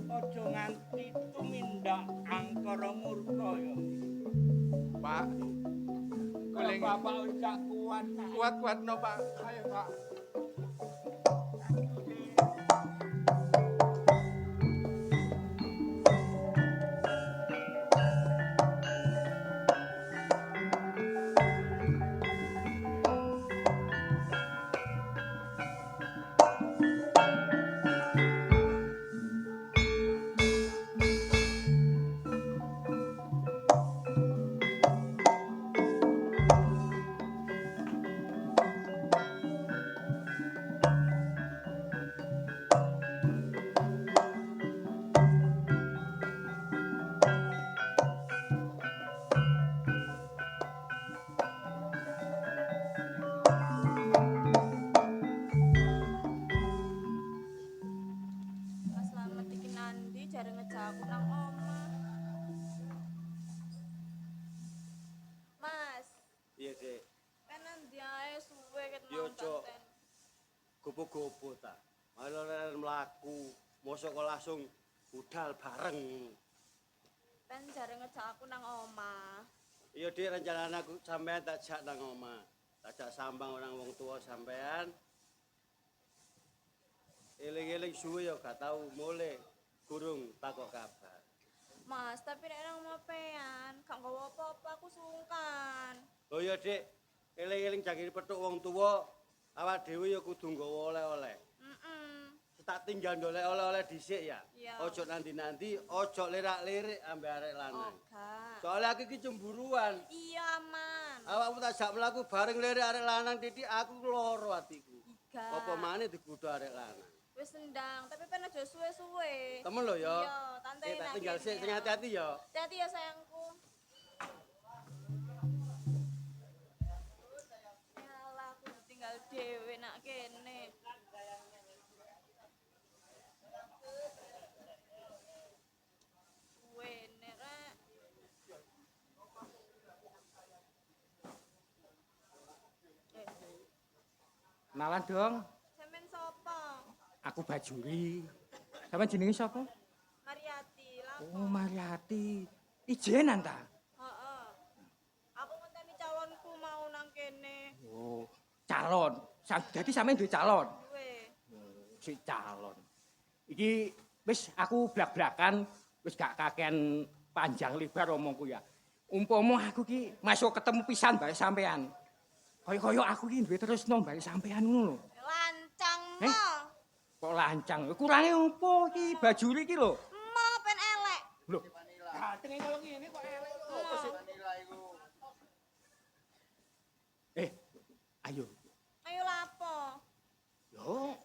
Aja nganti tumindak angkara murka ya. Pak, Kuling bapak wis gak kuat. kuat-kuatno, Pak. Ayo, Pak. Mas Slamet iki nandi jare ngejak aku nang omah. Mas, Iya, Dik. kan nandi ae suwe ket Yo, mau Cok. paten. Gopo-gopo ta. Ayo leren mlaku. Mosok kok langsung budal bareng. Kan jare ngejak aku nang omah. Iya Dik, rencana aku sampean tak jak nang omah. Tak jak sambang orang wong tua sampean. Eling-eling suwe ya gak tau mulai. Gurung takok kabar. Mas, tapi nek nang mopean, gak nggawa apa-apa aku sungkan. Oh iya Dik, eling-eling jangkir petuk wong tua, awak dhewe ya kudu nggawa oleh-oleh. Tak tinggal ndolek oleh-oleh dhisik ya. Iya. Ojo nanti-nanti, ojo lirak-lirik ambek arek lanang. Enggak. Soalnya aku iki cemburuan. Iya, Man. Awakmu tak jak mlaku bareng lirik arek lanang titik aku loro atiku. Iga. Apa maneh digudho arek lanang. Wis ndang, tapi pen aja suwe-suwe. Temen lho ya. Iya, tante Tak tinggal sik, sing hati-hati ya. Hati-hati ya sayangku. Yalah, aku tinggal dhewe nak kene. Wene rek. Kenalan dong. Sampeyan sapa? Aku Bajuri. Sampeyan jenenge sapa? Mariati lah. Oh, Mariati. Ijenan ta? Heeh. Aku ngenteni calonku mau nang kene. Oh, calon. Jadi sampeyan duwe calon. Duwe. Si calon. Iki wis aku blak-blakan wis gak kakean panjang lebar omongku ya. Umpama aku ki masuk ketemu pisan bae sampean. Kaya aku ki duwe tresno bae sampean ngono lho. Lancang Eh? mo. Kok lancang? Kurange opo iki Bajuri iki lho? Mo pen elek. Lho. Gatenge kaya ngene kok elek opo sih? Ayo. Ayo lapo? Yo.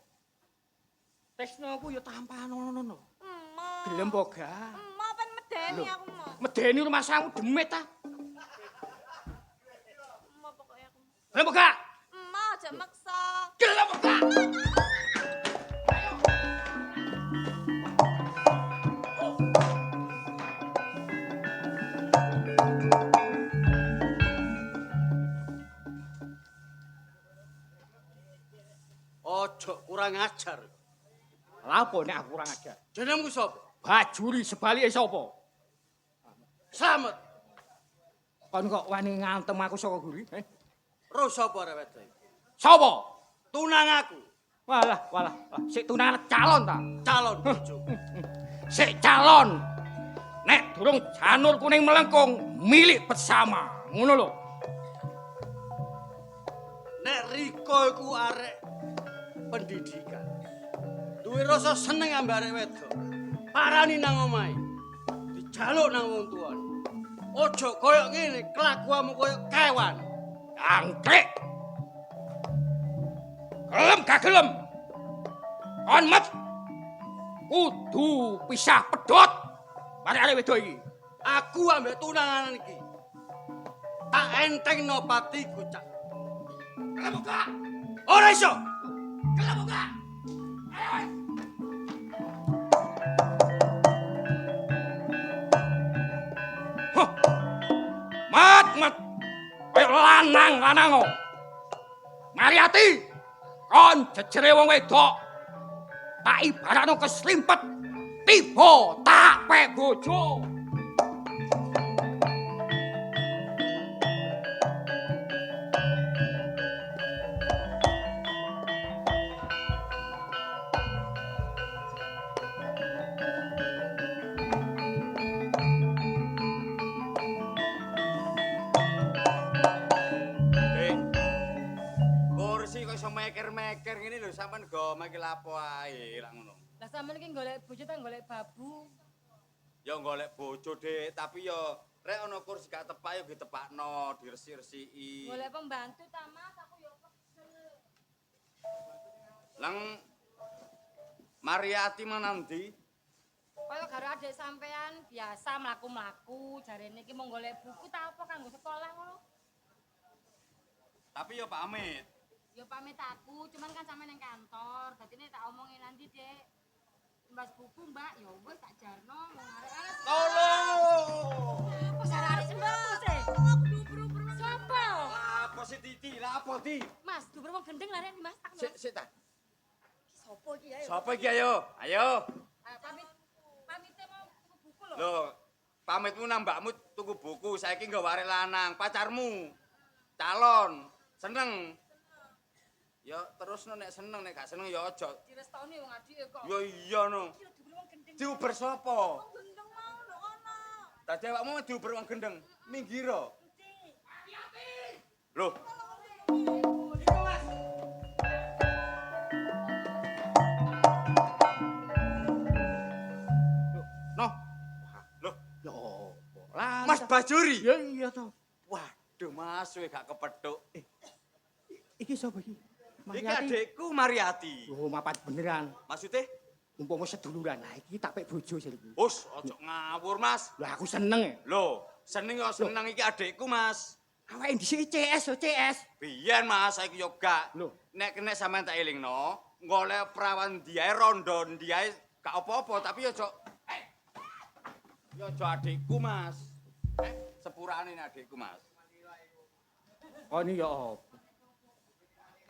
Tresnoku yo tampan ngono. Mo. Gelem po gak? Mo pen medeni Loh. aku mo. Medeni rumah samu demit ta? Mo pokoknya aku. Gelem po gak? Mo aja maksa. Gelem po gak? Ojo kurang ajar. Lapo nek aku kurang ajar? Jenengmu sapa? Bajuri sebalike sapa? Slamet. Kon kok wani ngantem aku saka guri? Ro sapa arek wedok? Sapa? Tunang aku. Walah. Sik tunangan calon ta? Calon bojo. Sik calon. Nek durung janur kuning melengkung milik bersama. Ngono lho. Nek Riko iku arek pendidikan. Duwe rasa seneng ambek arek wedok. Parani nang omahe. Dijaluk nang wong tuane. Ojo koyo ngene, kelakuanmu koyo kewan. Angkrek. Gelem gak gelem? Kon met. Kudu pisah pedhot. Mari arek wedok iki. Aku ambek tunangan iki. Tak entengno patiku, Cak. Gelem gak? Ora iso. Gelem gak? Ayo. Mat. Kayak lanang. Mariati. Kon jejere wong wedok. Tak ibaratno keslimpet. Tiba tak pek bojo. Kursi kok iso meker-meker ngene lho, sampean go iki lapo ae lak ngono. Lah sampean iki golek bojo ta golek babu? Ya golek bojo, Dik, tapi ya rek ana kursi gak tepak ya ditepakno, diresi-resiki. Golek pembantu ta, Mas? Aku yo kesel. Lang Mariati mana ndi? Kaya karo adik sampean biasa mlaku-mlaku, jarene iki mau golek buku ta apa kanggo sekolah ngono. Tapi ya pamit. Ya pamit aku, cuman kan sampe ning kantor. Dadine tak omongin nanti, Dek. Mbas buku, Mbak. Ya wis tak jarno wong arek-arek. Tolong. Apa sarane sembah sih? Aku dubur-ubur. Sapa? Apa sih Titi? Lah apa Ti? Mas, dubur wong gendeng larek Mas. Sik ta. Sopo iki ayo? Sapa iki ayo? Ayo. Ayo pamitnya mau tuku buku lho. Loh, pamitmu nang mbakmu tuku buku, saiki nggawa arek lanang, pacarmu. Calon, seneng. Ya terus nek seneng, nek gak seneng ya aja. Direstoni wong adike kok. Ya iya no. Iki lho diuber wong gendeng. Diuber sapa? Wong gendeng mau lho ana. Tadi awakmu diuber wong gendeng. Minggiro. Loh, Noh, loh, ya apa? Lah, Mas Bajuri. ya iya toh. Waduh, Mas, kowe gak kepethuk. Iki sapa iki? Iki adikku Mariati. Oh, mapat beneran. Maksudnya? Umpama seduluran. Lah iki tak pek bojo sih iki. Us, ojo ngawur, Mas. Lah aku seneng ya. Loh, seneng ya seneng iki adikku, Mas. Awake dhisik CS yo CS. Biyen, Mas, saiki yo gak. Loh. Nek kena sampean tak elingno, golek perawan diae rondo diae gak apa-apa, tapi yo ojo yo ojo adikku, Mas. Sepurane adikku, Mas. Kon ya apa?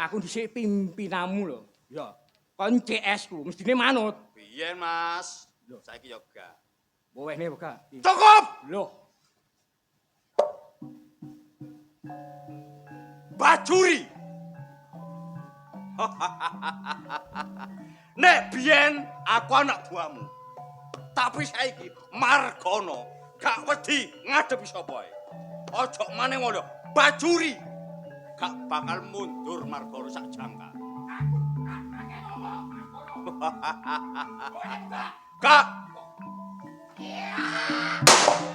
Aku dhisik pimpinamu lho. Ya. Kon CS ku mestine manut. Biyen, Mas. Saiki yo gak. Wewehne gak. Cukup! Loh, Bajuri. Nek biyen aku anak buahmu. Tapi saiki Margono gak wedi ngadepi sapa ae. Ojo maneh ngono, Bajuri. Gak bakal mundur Margono sak jangka. Gak.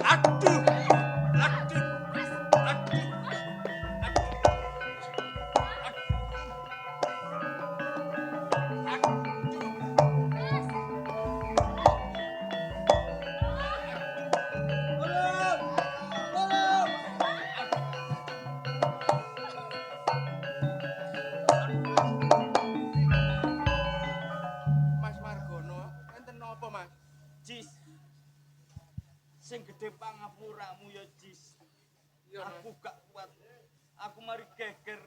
Aduh. Aduh. Aduh. Mas Margono, enten napa, Mas? Jis. Sing gedhe pangapuramu ya, Jis. Iya, Mas. Aku gak kuat. Aku mari geger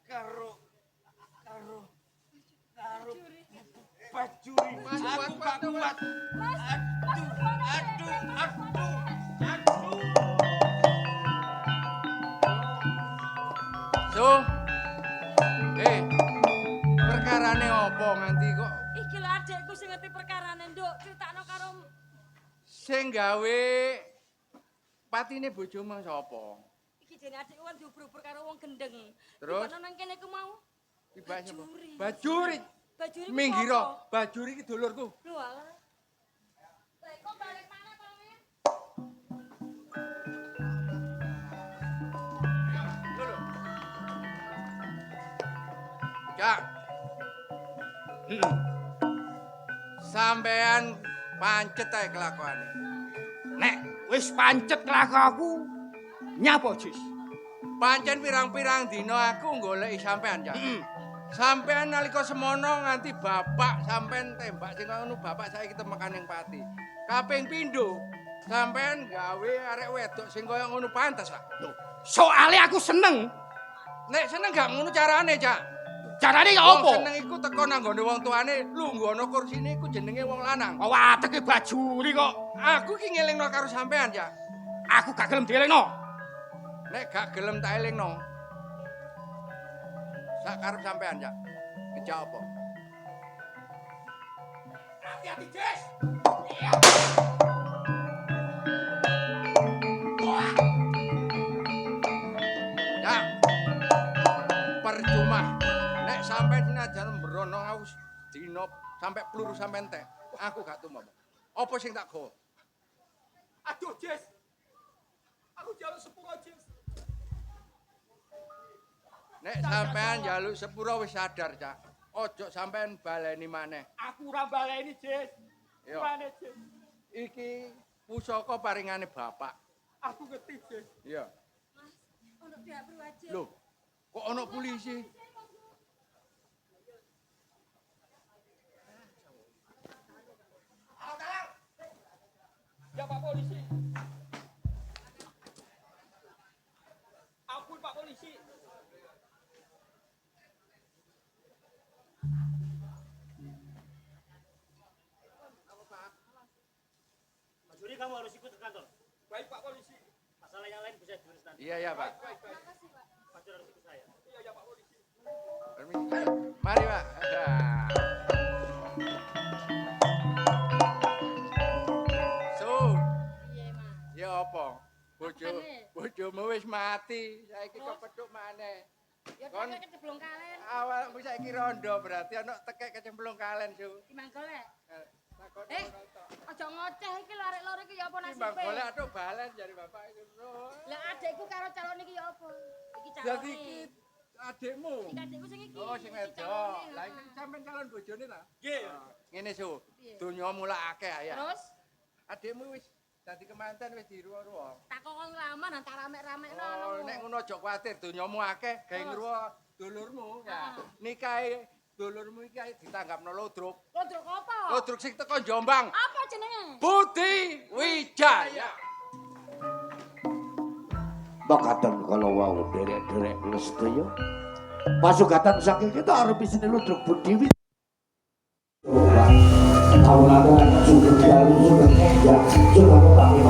karo Bajuri. Mas, Aku kuat, gak kuat, kuat. Mas, Aduh. So, perkarane apa nganti kok iki lho adikku sing ngerti perkarane, Nduk. Critakno karo sing gawe patine bojomu sapa? iki jane adikku kan diuber-uber karo wong gendeng. Terus? Dikono nang kene ku mau. Tiba sapa? Bajuri. Bajuri. Bajuri ku Minggiro, sapa? Bajuri ki dulurku. Lho alah. Lah kok balik mana to, Men? Cak. Sampean pancet ae kelakuane. nek wis pancet kelakuanku nyapa, Jis? Pancen pirang-pirang dina aku goleki sampean, Cak. Sampean nalika semono nganti bapak sampean tembak sing ngono bapak saiki temekan ning pati. Kaping pindho sampean gawe arek wedok sing kaya ngono pantes, Pak. Loh, soale aku seneng. Nek seneng gak ngono carane, Cak. Carane ya Wong apa? seneng iku teko nang gone wong tuane, lungguhana kursine iku jenenge wong lanang. Oh, wateke Bajuri kok. Aku ki ngelingno karo sampean, Cak. Aku gak gelem dielingno. Nek gak gelem tak elingno. Sak karep sampean, Cak. Kejak apa? Hati-hati, Jis. Cak. Percuma. Nek sampean senajan mbrono aus dina sampe peluru sampean entek, aku gak tumo. Apa sing tak gawa? Aduh, Jis. Aku jaluk sepuro, Jis. Nek sampean njaluk sepuro wis sadar, Cak. Ojo sampean baleni maneh. Aku ora baleni, Jis. Yo. Mane, Jis. Iki pusaka paringane bapak. Aku ngerti, Jis. Iya. Mas, ono pihak berwajib. Loh, kok ono polisi? Ya, Pak Polisi. Ampun, Pak Polisi. kamu harus ikut ke kantor. Baik Pak Polisi. Masalah yang lain bisa diurus nanti. Iya, Pak. Fajar harus ikut saya. Iya Pak Polisi. Permisi. Mari, Pak. So, Iya, Mas. ya apa? Bojomu wis mati, saiki kok petuk maneh. Ya Kon- tekek keceblong kalen. Awakmu saiki rondo berarti ana tekek kecemplung kalen, Su. Timbang golek. Takon Eh, aja ngoceh iki lare-lare iki ya apa nasibe? timbang golek atuk balen jare bapak iku. Lah adekku karo calon iki ya apa? Iki calone. Dadi iki adikmu. Iki adekku sing iki. Oh, sing iki wedok. calone, Lah ha. iki sampean calon bojone ta? Nggih. Ngene, Su. Piye? Donya mulak akeh ya. Terus Adikmu wis dadi kemanten wis diruwa-ruwa. tak kokon nglaman antara ramek-ramekno Oh, nek ngono aja kuwatir, donyamu akeh, gawe ngruwa dulurmu ya. Nikahe dulurmu iki ae ditanggapno Lodruk. Lodruk apa? Lodruk sing teko Jombang. Apa jenenge? Budi Wijaya. Makaten kalau wau derek-derek lestaya pasugatan saking kita arep isine Ludruk Budi Wijaya. Tauladan sudah jalu sudah enggak sudah kami